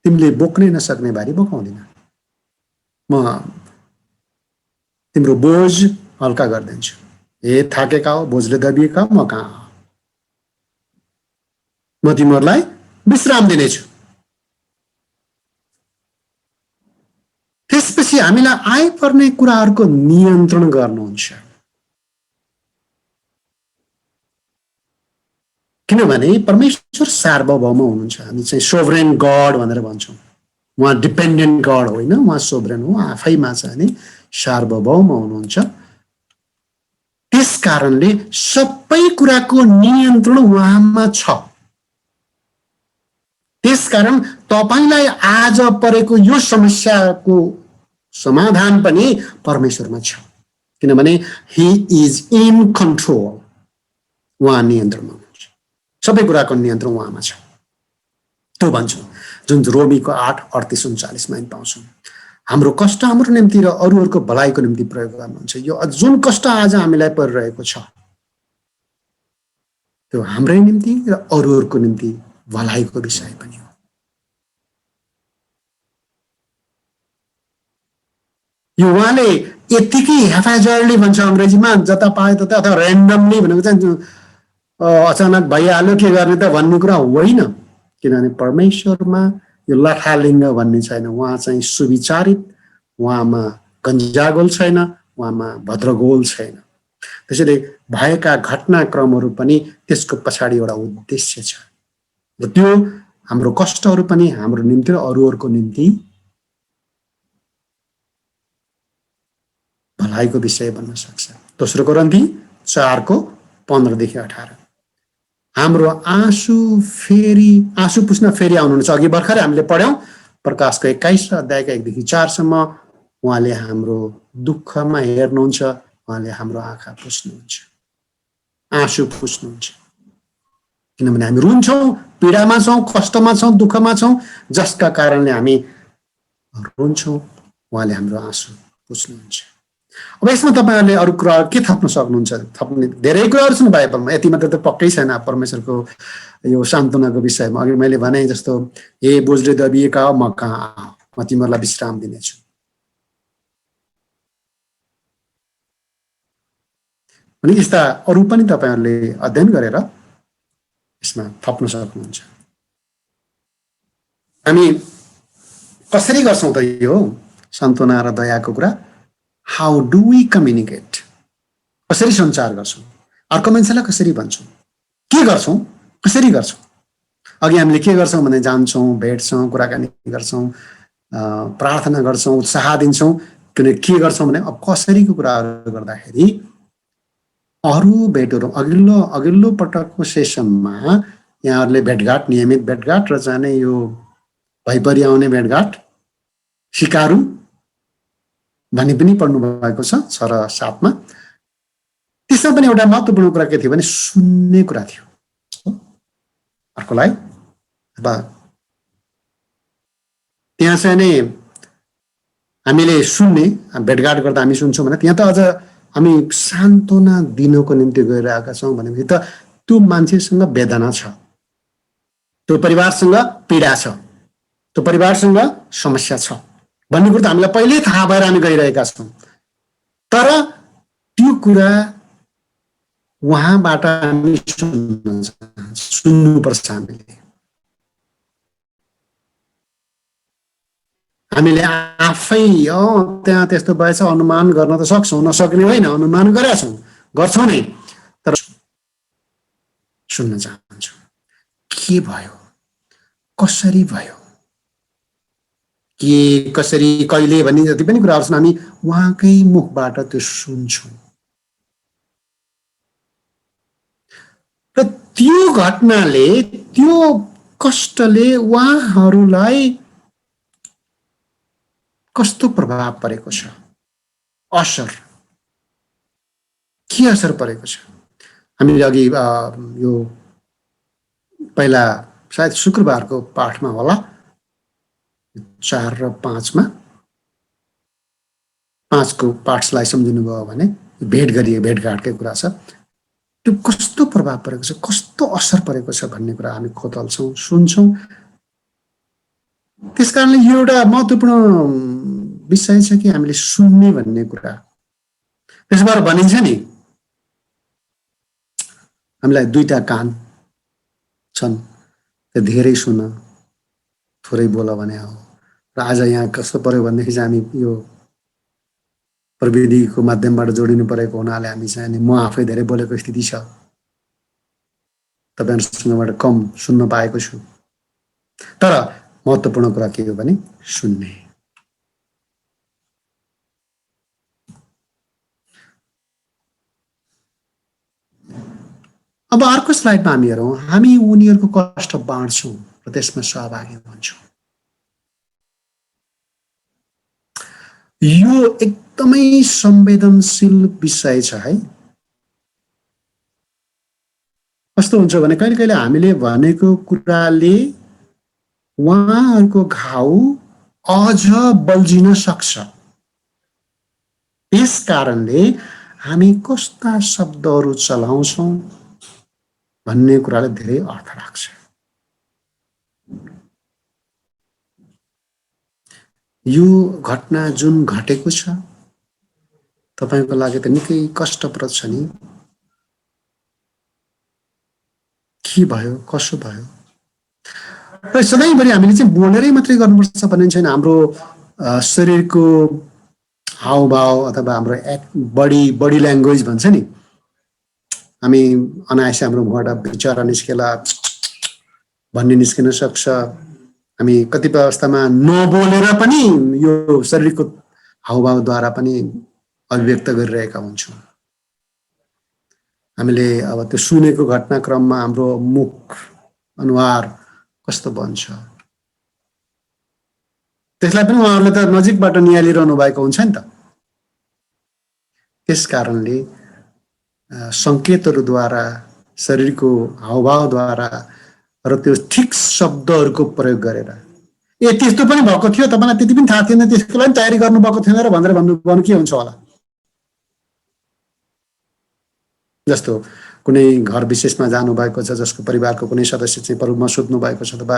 तिमीले बोक्नै नसक्ने भारी बोकाउँदिन, म तिम्रो बोझ हल्का गरिदिन्छु। ए थाकेका हो, बोझले दबिएका हो, म कहाँ, म तिमीहरूलाई विश्राम दिनेछु। त्यसपछि हामीलाई आइपर्ने कुराहरूको नियन्त्रण गर्नुहुन्छ। किनभने परमेश्वर सार्वभौम हुनुहुन्छ। हामी चाहिँ सोभरेन गड भनेर भन्छौँ। उहाँ डिपेन्डेन्ट गड होइन, उहाँ सोभरेन हो, आफैमा चाहिँ नि सार्वभौम हुनुहुन्छ। त्यस कारणले सबै कुराको नियन्त्रण उहाँमा छ। त्यसकारण तपाईलाई आज परेको यो समस्याको समाधान पनि परमेश्वरमा छ। किनभने ही इज इन कन्ट्रोल, उहाँ नियन्त्रणमा हुनुहुन्छ। सबै कुराको नियन्त्रण उहाँमा छ। त्यो भन्छौँ जुन रोमीको 8:38-39 हामी पाउँछौँ। हाम्रो कष्ट हाम्रो निम्ति र अरूहरूको भलाइको निम्ति प्रयोग गर्नुहुन्छ। यो जुन कष्ट आज हामीलाई परिरहेको छ त्यो हाम्रै निम्ति र अरूहरूको निम्ति भलाइको विषय पनि हो। यो उहाँले यतिकै हेफाजरली भन्छ अङ्ग्रेजीमा, जता पाए तता अथवा ऱ्यान्डमली भनेको चाहिँ अचानक भइहाल्यो के गर्ने त भन्ने कुरा होइन। किनभने परमेश्वरमा यो लठालिङ्ग भन्ने छैन। उहाँ चाहिँ सुविचारित, उहाँमा गन्जागोल छैन, उहाँमा भद्रगोल छैन। त्यसैले भएका घटनाक्रमहरू पनि त्यसको पछाडि एउटा उद्देश्य छ र त्यो हाम्रो कष्टहरू पनि हाम्रो निम्ति र अरूहरूको निम्ति भलाइको विषय बन्न सक्छ। दोस्रो कोरिन्थी 4:15-18 हाम्रो आँसु पुस्न फेरि आउनुहुन्छ। अघि भर्खरै हामीले पढ्यौँ प्रकाशको 21 अध्यायको 1-4 उहाँले हाम्रो दुःखमा हेर्नुहुन्छ, उहाँले हाम्रो आँखा पुस्नुहुन्छ, आँसु पुस्नुहुन्छ। किनभने हामी रुन्छौँ पीडामा छौँ, कष्टमा छौँ, दुःखमा छौँ, जसका कारणले हामी रुन्छौँ, उहाँले हाम्रो आँसु पुछ्नुहुन्छ। अब यसमा तपाईँहरूले अरू कुरा के थप्न सक्नुहुन्छ? थप्ने धेरै कुराहरू छन् बाइबलमा, यति मात्र त पक्कै छैन परमेश्वरको यो सान्त्वनाको विषयमा। अघि मैले भने जस्तो हे बोझले दबिएका हो, म कहाँ आऊ, म तिमीहरूलाई विश्राम दिनेछु। अनि यस्ता अरू पनि तपाईँहरूले अध्ययन गरेर यसमा थप्न सक्नुहुन्छ। हामी कसरी गर्छौँ त यो सान्त्वना र दयाको कुरा? How do we communicate? कसरी सञ्चार गर्छौँ? अर्को मान्छेलाई कसरी भन्छौँ? के गर्छौँ? कसरी गर्छौँ? अघि हामीले के गर्छौँ भने जान्छौँ, भेट्छौँ, कुराकानी गर्छौँ, प्रार्थना गर्छौँ, उत्साह दिन्छौँ। किनकि के गर्छौँ भने अब कसरीको कुराहरू गर्दाखेरि अरू भेटहरू अघिल्लो पटकको सेसनमा यहाँहरूले भेटघाट, नियमित भेटघाट र जाने यो भइपरि आउने भेटघाट, सिकारु भन्ने पनि पढ्नु भएको छ 6 र 7 मा। त्यसमा पनि एउटा महत्त्वपूर्ण कुरा के थियो भने सुन्ने कुरा थियो। अर्कोलाई अब त्यहाँ चाहिँ नै हामीले सुन्ने, भेटघाट गर्दा हामी सुन्छौँ भने त्यहाँ त अझ हामी सान्त्वना दिनको निम्ति गइरहेका छौँ भनेपछि त त्यो मान्छेसँग वेदना छ, त्यो परिवारसँग पीडा छ, त्यो परिवारसँग समस्या छ भन्ने कुरो त हामीलाई पहिल्यै थाहा भएर हामी गइरहेका छौँ। तर त्यो कुरा उहाँबाट हामी सुन्नुपर्छ। हामीले आफै त्यहाँ त्यस्तो भएछ अनुमान गर्न त सक्छौँ, नसक्ने होइन, अनुमान गरेका छौँ, गर्छौँ नै, तर सुन्न चाहन्छौँ के भयो, कसरी भयो, के कसरी कहिले भन्ने जति पनि कुराहरू छन् हामी उहाँकै मुखबाट त्यो सुन्छौँ। र त्यो घटनाले, त्यो कष्टले उहाँहरूलाई कस्तो प्रभाव परेको छ, असर के असर परेको छ? हामीले अघि यो पहिला सायद शुक्रबारको पाठमा होला 4 र 5 मा 5 को पाठलाई सम्झिनु भयो भने भेट गरिए, भेटघाटकै कुरा छ। त्यो कस्तो प्रभाव परेको छ, कस्तो असर परेको छ भन्ने कुरा हामी खोतल्छौँ, सुन्छौँ। त्यसकारणले यो एउटा महत्त्वपूर्ण विषय छ कि हामीले सुन्ने भन्ने कुरा। त्यसबाट भनिन्छ नि हामीलाई 2टा कान छन्, त्यो धेरै सुन थोरै बोल भने हो। र आज यहाँ कस्तो पर्यो भनेदेखि चाहिँ हामी यो प्रविधिको माध्यमबाट जोडिनु परेको हुनाले हामी चाहिँ म आफै धेरै बोलेको स्थिति छ, तपाईँहरूसँगबाट कम सुन्न पाएको छु। तर महत्त्वपूर्ण कुरा के हो भने सुन्ने। अब अर्को स्लाइडमा हामी हेरौँ, हामी उनीहरूको कष्ट बाँड्छौँ र त्यसमा सहभागी हुन्छौँ। यो एकदमै संवेदनशील विषय छ है। कस्तो हुन्छ भने कहिले कहिले हामीले भनेको कुराले उहाँहरूको घाउ अझ बल्झिन सक्छ। त्यस कारणले हामी कस्ता शब्दहरू चलाउँछौँ भन्ने कुराले धेरै अर्थ राख्छ। यो घटना जुन घटेको छ तपाईको लागि त निकै कष्टप्रद छ नि। के भयो, कसो भयो? र सधैँभरि हामीले चाहिँ बोलेरै मात्रै गर्नुपर्छ भन्ने छैन। हाम्रो शरीरको हावभाव अथवा हाम्रो बडी ल्याङ्ग्वेज भन्छ नि, हामी अनायासै हाम्रो मुखबाट विचार निस्केला भन्ने निस्किन सक्छ। हामी कतिपय अवस्थामा नबोलेर पनि यो शरीरको हावभावद्वारा पनि अभिव्यक्त गरिरहेका हुन्छौँ। हामीले अब त्यो सुनेको घटनाक्रममा हाम्रो मुख अनुहार कस्तो बन्छ त्यसलाई पनि उहाँहरूले त नजिकबाट निहालिरहनु भएको हुन्छ नि त। त्यस कारणले सङ्केतहरूद्वारा, शरीरको हावभावद्वारा र त्यो ठिक शब्दहरूको प्रयोग गरेर ए त्यस्तो पनि भएको थियो तपाईँलाई त्यति पनि थाहा थिएन त्यसको लागि तयारी गर्नुभएको थिएन र भनेर भन्नु के हुन्छ होला। जस्तो कुनै घर विशेषमा जानुभएको छ जसको परिवारको कुनै सदस्य चाहिँ प्रभुमा सुत्नु भएको छ अथवा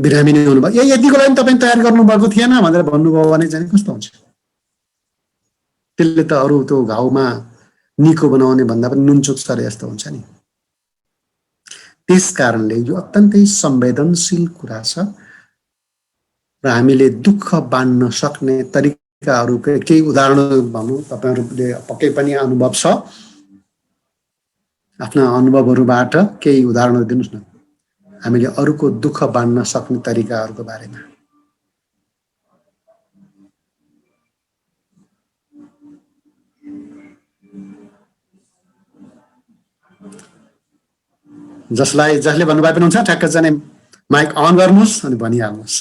बिरामी नै हुनुभयो यतिको लागि तपाईँ तयार गर्नुभएको थिएन भनेर भन्नुभयो भने चाहिँ कस्तो हुन्छ। त्यसले त अरू त्यो घाउमा निको बनाउने भन्दा पनि नुनचुक सरे जस्तो हुन्छ नि। त्यस कारणले यो अत्यन्तै संवेदनशील कुरा छ र हामीले दुःख बाँड्न सक्ने तरिकाहरूको केही उदाहरण भनौँ तपाईहरुले पक्कै पनि अनुभव छ आफ्ना अनुभवहरूबाट केही उदाहरणहरू दिनुस् न हामीले अरूको दुःख बाँड्न सक्ने तरिकाहरूको बारेमा। जसले भन्नुभए पनि हुन्छ ठ्याक्क चाहिँ माइक अन गर्नुहोस् अनि भनिहाल्नुहोस्।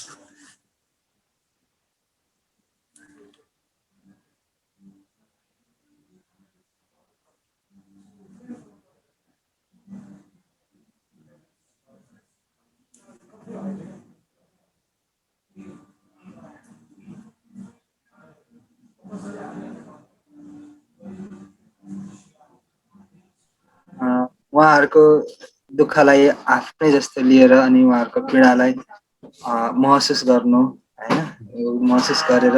उहाँहरूको दुःखलाई आफ्नै जस्तो लिएर अनि उहाँहरूको पीडालाई महसुस गर्नु हैन महसुस गरेर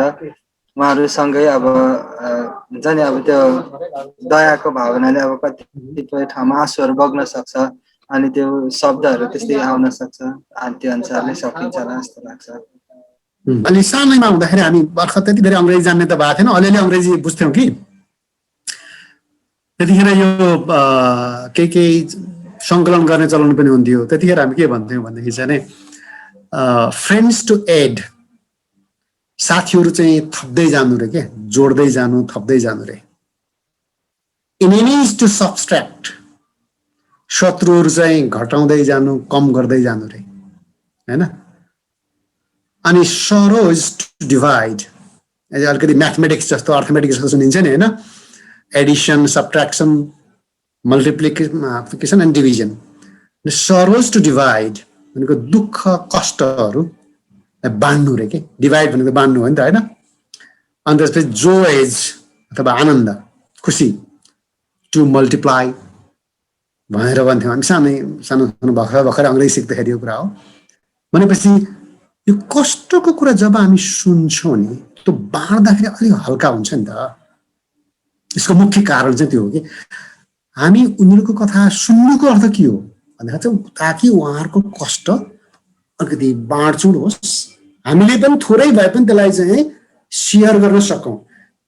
उहाँहरूसँगै अब हुन्छ नि अब त्यो दयाको भावनाले अब कतिपय ठाउँमा आँसुहरू बग्न सक्छ अनि त्यो शब्दहरू त्यस्तै आउन सक्छ अनि त्यो अनुसारले सकिन्छ होला जस्तो लाग्छ। अनि सानैमा हुँदाखेरि हामी भर्खर त्यति धेरै अङ्ग्रेजी जान्ने त भएको थिएन अलिअलि अङ्ग्रेजी बुझ्थ्यौँ कि त्यतिखेर यो केही सङ्कलन गर्ने चलन पनि हुन्थ्यो। त्यतिखेर हामी के भन्थ्यौँ भनेदेखि चाहिँ फ्रेन्ड्स टु एड साथीहरू चाहिँ थप्दै जानु रे के जोड्दै जानु थप्दै जानु रे। इनेमिज टु सब्स्ट्र्याक्ट शत्रुहरू चाहिँ घटाउँदै जानु कम गर्दै जानु रे हैन। अनि सरोज टु डिभाइड अलिकति म्याथमेटिक्स जस्तो अर्थमेटिक्स जस्तो सुनिन्छ नि हैन addition subtraction multiplication and division. Sorrows to divide भनेको दुःख कष्टहरू बाँड्नु रे के डिभाइड भनेको बाँड्नु हो नि त होइन। अनि त्यसपछि जोएज अथवा आनन्द खुसी टु मल्टिप्लाई भनेर भन्थ्यौँ हामी सानो भर्खर अङ्ग्रेजी सिक्दाखेरि यो कुरा हो। भनेपछि यो कष्टको कुरा जब हामी सुन्छौँ नि त्यो बाँड्दाखेरि अलिक हल्का हुन्छ नि त। यसको मुख्य कारण चाहिँ त्यो हो कि हामी उनीहरूको कथा सुन्नुको अर्थ के हो भन्दा चाहिँ ताकि उहाँहरूको कष्ट अलिकति बाँडचुँड होस् हामीले पनि थोरै भए पनि त्यसलाई चाहिँ सेयर गर्न सकौँ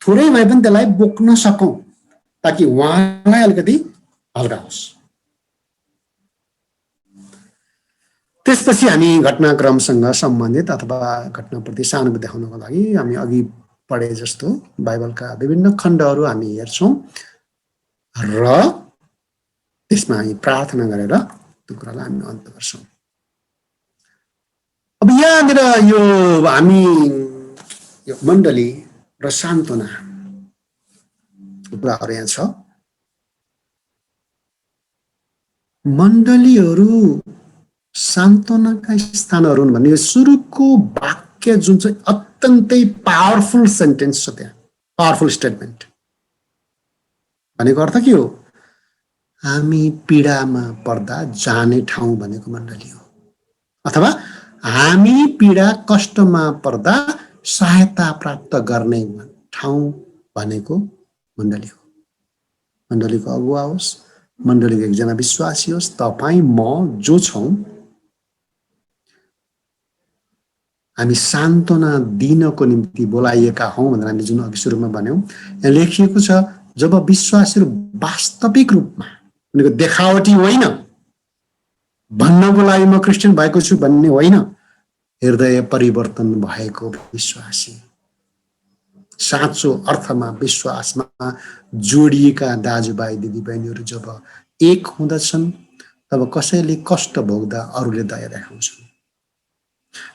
थोरै भए पनि त्यसलाई बोक्न सकौँ ताकि उहाँलाई अलिकति हल्का होस्। त्यसपछि हामी घटनाक्रमसँग सम्बन्धित अथवा घटनाप्रति सहानुभूति देखाउनको लागि हामी अघि पढे जस्तो बाइबलका विभिन्न खण्डहरू हामी हेर्छौँ र त्यसमा हामी प्रार्थना गरेर त्यो कुरालाई हामी अन्त गर्छौँ। अब यहाँनिर यो हामी यो मण्डली र सान्त्वना कुराहरू यहाँ छ। मण्डलीहरू सान्त्वनाका स्थानहरू भन्ने यो सुरुको वाक्य जुन चाहिँ अत्यन्तै पावरफुल सेन्टेन्स छ त्यहाँ पावरफुल स्टेटमेन्ट भनेको अर्थ के हो हामी पीडामा पर्दा जाने ठाउँ भनेको मण्डली हो अथवा हामी पीडा कष्टमा पर्दा सहायता प्राप्त गर्ने ठाउँ भनेको मण्डली हो। मण्डलीको अगुवा होस् मण्डलीको एकजना विश्वासी होस् तपाईँ म जो छौँ हामी सान्त्वना दिनको निम्ति बोलाइएका हौँ भनेर हामीले जुन अघि सुरुमा भन्यौँ यहाँ लेखिएको छ जब विश्वासीहरू वास्तविक रूपमा भनेको देखावटी होइन भन्नको लागि म क्रिस्चियन भएको छु भन्ने होइन हृदय परिवर्तन भएको विश्वासी साँचो अर्थमा विश्वासमा जोडिएका दाजुभाइ दिदीबहिनीहरू जब एक हुँदछन् तब कसैले कष्ट भोग्दा अरूले दया देखाउँछन्।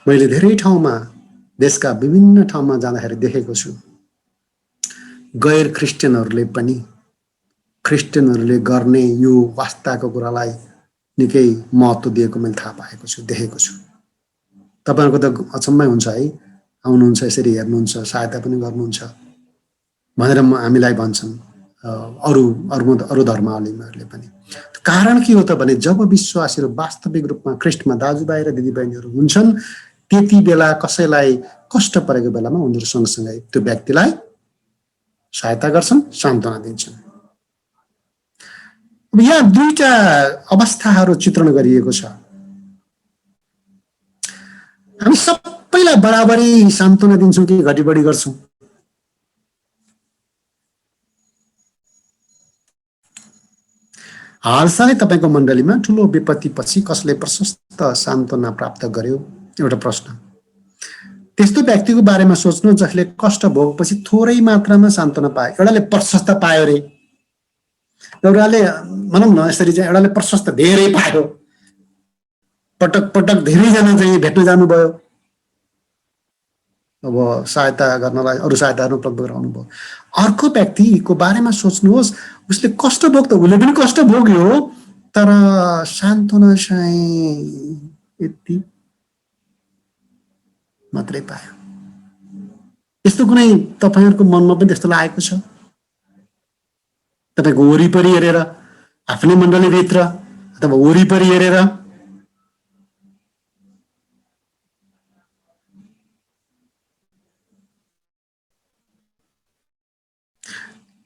मैले धेरै ठाउँमा देशका विभिन्न ठाउँमा जाँदाखेरि देखेको छु गैर क्रिस्चियनहरूले पनि क्रिस्चियनहरूले गर्ने यो वास्ताको कुरालाई निकै महत्त्व दिएको मैले थाहा पाएको छु, देखेको छु। तपाईँहरूको त अचम्मै हुन्छ है, आउनुहुन्छ यसरी हेर्नुहुन्छ, सहायता पनि गर्नुहुन्छ भनेर हामीलाई भन्छन् अरू धर्मावलम्बीहरूले पनि। कारण के हो त भने जब विश्वासीहरू वास्तविक रूपमा ख्रीष्टमा दाजुभाइ र दिदीबहिनीहरू हुन्छन् त्यति बेला कसैलाई कष्ट परेको बेलामा उनीहरू सँगसँगै त्यो व्यक्तिलाई सहायता गर्छन्, सान्त्वना दिन्छन्। अब यहाँ दुईटा अवस्थाहरू चित्रण गरिएको छ। हामी सबैलाई बराबरी सान्त्वना दिन्छौँ कि घटी बढी गर्छौँ? हालसालै तपाईँको मण्डलीमा ठुलो विपत्तिपछि कसले प्रशस्त सान्त्वना प्राप्त गर्यो? एउटा प्रश्न। त्यस्तो व्यक्तिको बारेमा सोच्नु जसले कष्ट भोगेपछि थोरै मात्रामा सान्त्वना पायो। एउटाले प्रशस्त पायो रे, एउटाले भनौँ न यसरी चाहिँ एउटाले प्रशस्त धेरै पायो, पटक पटक धेरैजना चाहिँ भेट्न जानुभयो, अब सहायता गर्नलाई अरू सहायताहरू उपलब्ध गराउनु भयो। अर्को व्यक्तिको बारेमा सोच्नुहोस्, उसले कष्ट भोग्यो, उसले पनि कष्ट भोग्यो तर सान्त्वना चाहिँ यति मात्रै पायो। यस्तो कुनै तपाईँहरूको मनमा पनि त्यस्तो लागेको छ? तपाईँको वरिपरि हेरेर, आफ्नै मण्डलीभित्र अथवा वरिपरि हेरेर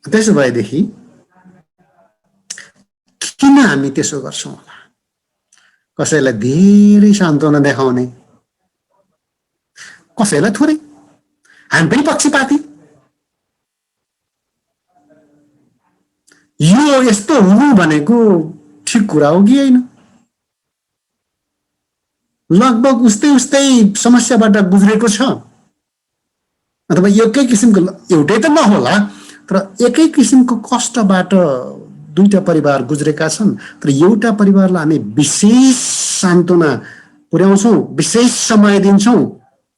त्यसो भएदेखि किन हामी त्यसो गर्छौँ होला? कसैलाई धेरै सान्त्वना देखाउने, कसैलाई थोरै। हामी पनि पक्षपाती। यो यस्तो हुनु भनेको ठिक कुरा हो कि होइन? लगभग उस्तै उस्तै समस्याबाट गुज्रेको छ अथवा एकै किसिमको, एउटै त नहोला तर एकै किसिमको कष्टबाट दुईटा परिवार गुज्रेका छन्। तर एउटा परिवारलाई हामी विशेष सान्त्वना पुर्याउँछौँ, विशेष समय दिन्छौँ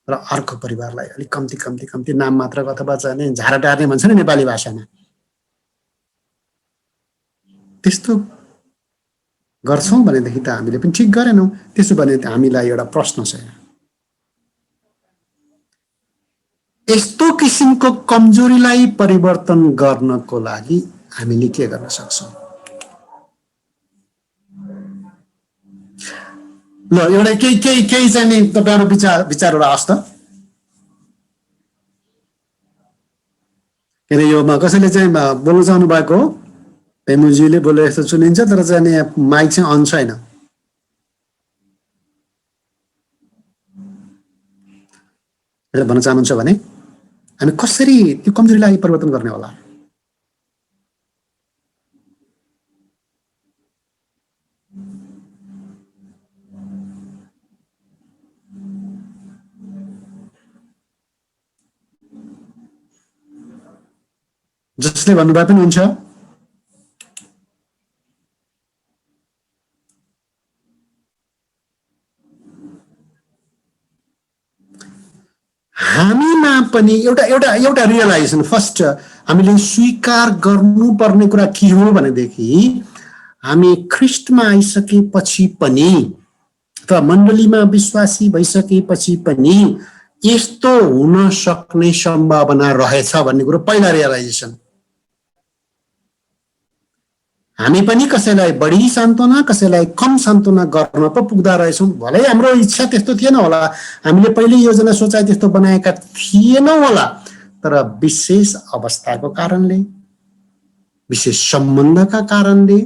र अर्को परिवारलाई अलिक कम्ती कम्ती कम्ती नाम मात्रको अथवा चाहिँ झारा टार्ने भन्छ नि नेपाली भाषामा, त्यस्तो गर्छौँ भनेदेखि त हामीले पनि ठिक गरेनौँ। त्यसो भने हामीलाई एउटा प्रश्न छ, यस्तो किसिमको कमजोरीलाई परिवर्तन गर्नको लागि हामीले के गर्न सक्छौँ? ल एउटा केही चाहिँ तपाईँहरू विचारहरू आओस् त। किन यो कसैले चाहिँ बोल्न चाहनु भएको हो? पेमुजीले बोले जस्तो सुनिन्छ तर चाहिँ यहाँ माइक चाहिँ अन छैन। भन्न चाहनुहुन्छ भने हामी कसरी त्यो कमजोरीलाई परिवर्तन गर्ने होला? जसले भन्नुभए पनि हुन्छ। हामीमा पनि एउटा रियलाइजेसन फर्स्ट हामीले स्वीकार गर्नुपर्ने कुरा के हो भनेदेखि हामी ख्रीष्टमा आइसकेपछि पनि अथवा मण्डलीमा विश्वासी भइसकेपछि पनि यस्तो हुन सक्ने सम्भावना रहेछ भन्ने कुरो पहिला रियलाइजेसन। हामी पनि कसैलाई बढी सान्त्वना कसैलाई कम सान्त्वना गर्न पो पुग्दा रहेछौँ। भलै हाम्रो इच्छा त्यस्तो थिएन होला, हामीले पहिले योजना सोचाइ त्यस्तो बनाएका थिएनौँ होला, तर विशेष अवस्थाको कारणले, विशेष सम्बन्धका कारणले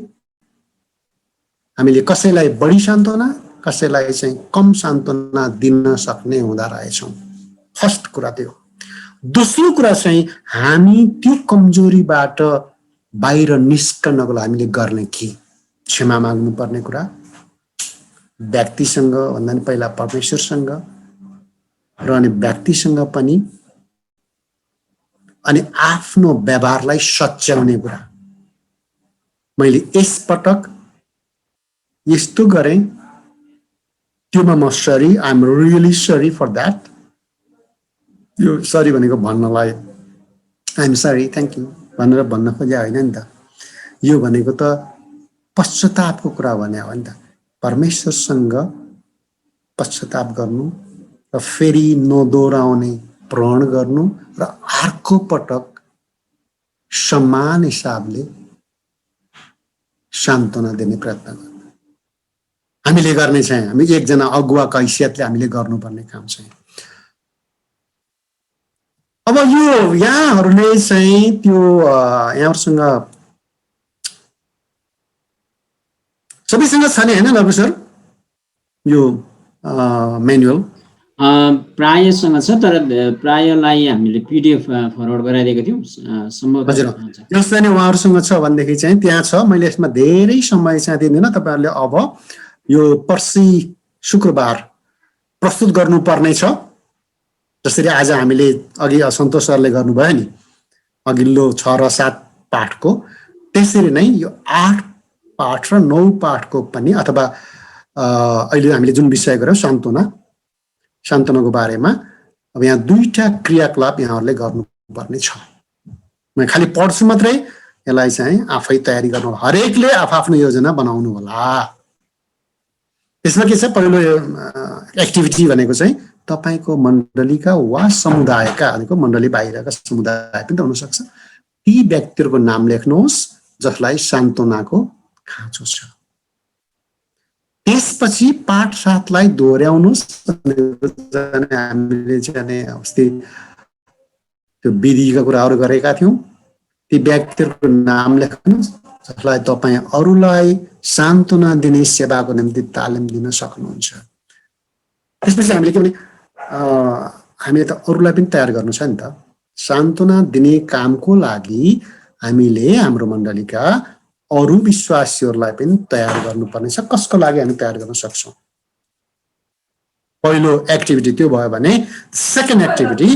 हामीले कसैलाई बढी सान्त्वना कसैलाई चाहिँ कम सान्त्वना दिन सक्ने हुँदा रहेछौँ। फर्स्ट कुरा त्यो। दोस्रो कुरा चाहिँ हामी त्यो कमजोरीबाट बाहिर निस्कनको लागि हामीले गर्ने के? क्षमा माग्नु पर्ने कुरा, व्यक्तिसँग भन्दा पनि पहिला परमेश्वरसँग र अनि व्यक्तिसँग पनि, अनि आफ्नो व्यवहारलाई सच्याउने कुरा। मैले यसपटक यस्तो गरेँ, त्योमा म sorry, I am really sorry for that. यो सरी भनेको भन्नलाई I am sorry thank you भनेर भन्न खोजे होइन नि त। यो भनेको त पश्चातापको कुरा भने हो नि त। परमेश्वरसँग पश्चाताप गर्नु र फेरि नदोहोऱ्याउने प्रण गर्नु र अर्को पटक समान हिसाबले सान्त्वना दिने प्रयत्न गर्नु हामीले गर्ने चाहिँ हामी एकजना अगुवाको हैसियतले हामीले गर्नुपर्ने काम चाहिँ। अब यो यहाँहरूले चाहिँ त्यो यहाँहरूसँग सबैसँग छ नि होइन नर्बु सर यो म्यानुअल? प्रायसँग छ, तर प्रायलाई हामीले PDF फरवर्ड गराइदिएको थियौँ सम्भवतः। जसलाई नै उहाँहरूसँग छ भनेदेखि चाहिँ त्यहाँ छ। मैले यसमा धेरै समय चाहिँ दिँदिनँ। तपाईँहरूले अब यो पर्सि शुक्रबार प्रस्तुत गर्नुपर्ने छ। जसरी आज हामीले अघि सन्तोष सरले गर्नुभयो नि अघिल्लो 6 र 7 पाठको, त्यसरी नै यो 8 पाठ र 9 पाठको पनि, अथवा अहिले हामीले जुन विषय गर्यौँ सान्त्वनाको बारेमा, अब यहाँ 2टा क्रियाकलाप यहाँहरूले गर्नुपर्ने छ। म खालि पढ्छु मात्रै, यसलाई चाहिँ आफै तयारी गर्नु, हरेकले आफ्नो योजना बनाउनु होला। यसमा के छ, पहिलो एक्टिभिटी भनेको चाहिँ तपाईको मण्डलीका वा समुदायका, भनेको मण्डली बाहिरका समुदाय पनि त हुनसक्छ, ती व्यक्तिहरूको नाम लेख्नुहोस् जसलाई सान्त्वनाको खाँचो छ। त्यसपछि पाठ 7लाई दोहोऱ्याउनुहोस्। हामीले चाहिँ अस्ति त्यो विधिका कुराहरू गरेका थियौँ। ती व्यक्तिहरूको नाम लेख्नुहोस् जसलाई तपाईँ अरूलाई सान्त्वना दिने सेवाको निम्ति तालिम दिन सक्नुहुन्छ। त्यसपछि हामीले के भने हामीले त अरूलाई पनि तयार गर्नु छ नि त। सान्त्वना दिने कामको लागि हामीले हाम्रो मण्डलीका अरू विश्वासीहरूलाई पनि तयार गर्नुपर्ने छ। कसको लागि हामी तयार गर्न सक्छौँ? पहिलो एक्टिभिटी त्यो भयो भने सेकेन्ड एक्टिभिटी,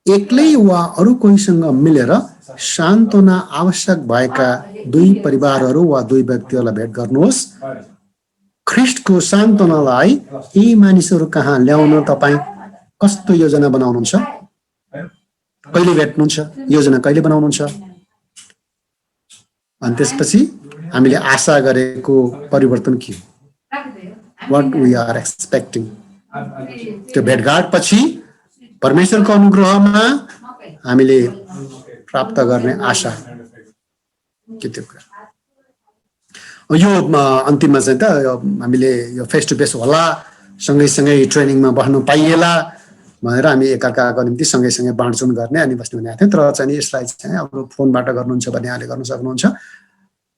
एक्लै वा अरू कोहीसँग मिलेर सान्त्वना आवश्यक भएका 2 परिवारहरू वा 2 व्यक्तिहरूलाई भेट गर्नुहोस्। ख्रिस्टको सान्त्वनालाई यी मानिसहरू कहाँ ल्याउन तपाईँ कस्तो योजना बनाउनुहुन्छ? कहिले भेट्नुहुन्छ? योजना कहिले बनाउनुहुन्छ? अनि त्यसपछि हामीले आशा गरेको परिवर्तन के हो? What we are expecting. त्यो भेटघाट पछि परमेश्वरको अनुग्रहमा हामीले प्राप्त गर्ने आशा के त्यो कुरा। यो अन्तिममा चाहिँ त हामीले यो फेस टु फेस होला, सँगैसँगै ट्रेनिङमा बस्नु पाइएला भनेर हामी एकअर्काको निम्ति सँगैसँगै बाँडचुँड गर्ने अनि बस्ने भनेको थियौँ। तर चाहिँ यसलाई चाहिँ अब फोनबाट गर्नुहुन्छ भने यहाँले गर्न सक्नुहुन्छ।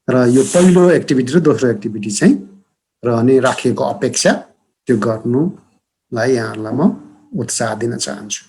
र यो पहिलो एक्टिभिटी र दोस्रो एक्टिभिटी चाहिँ र अनि राखिएको अपेक्षा त्यो गर्नुलाई यहाँहरूलाई म उत्साह दिन चाहन्छु।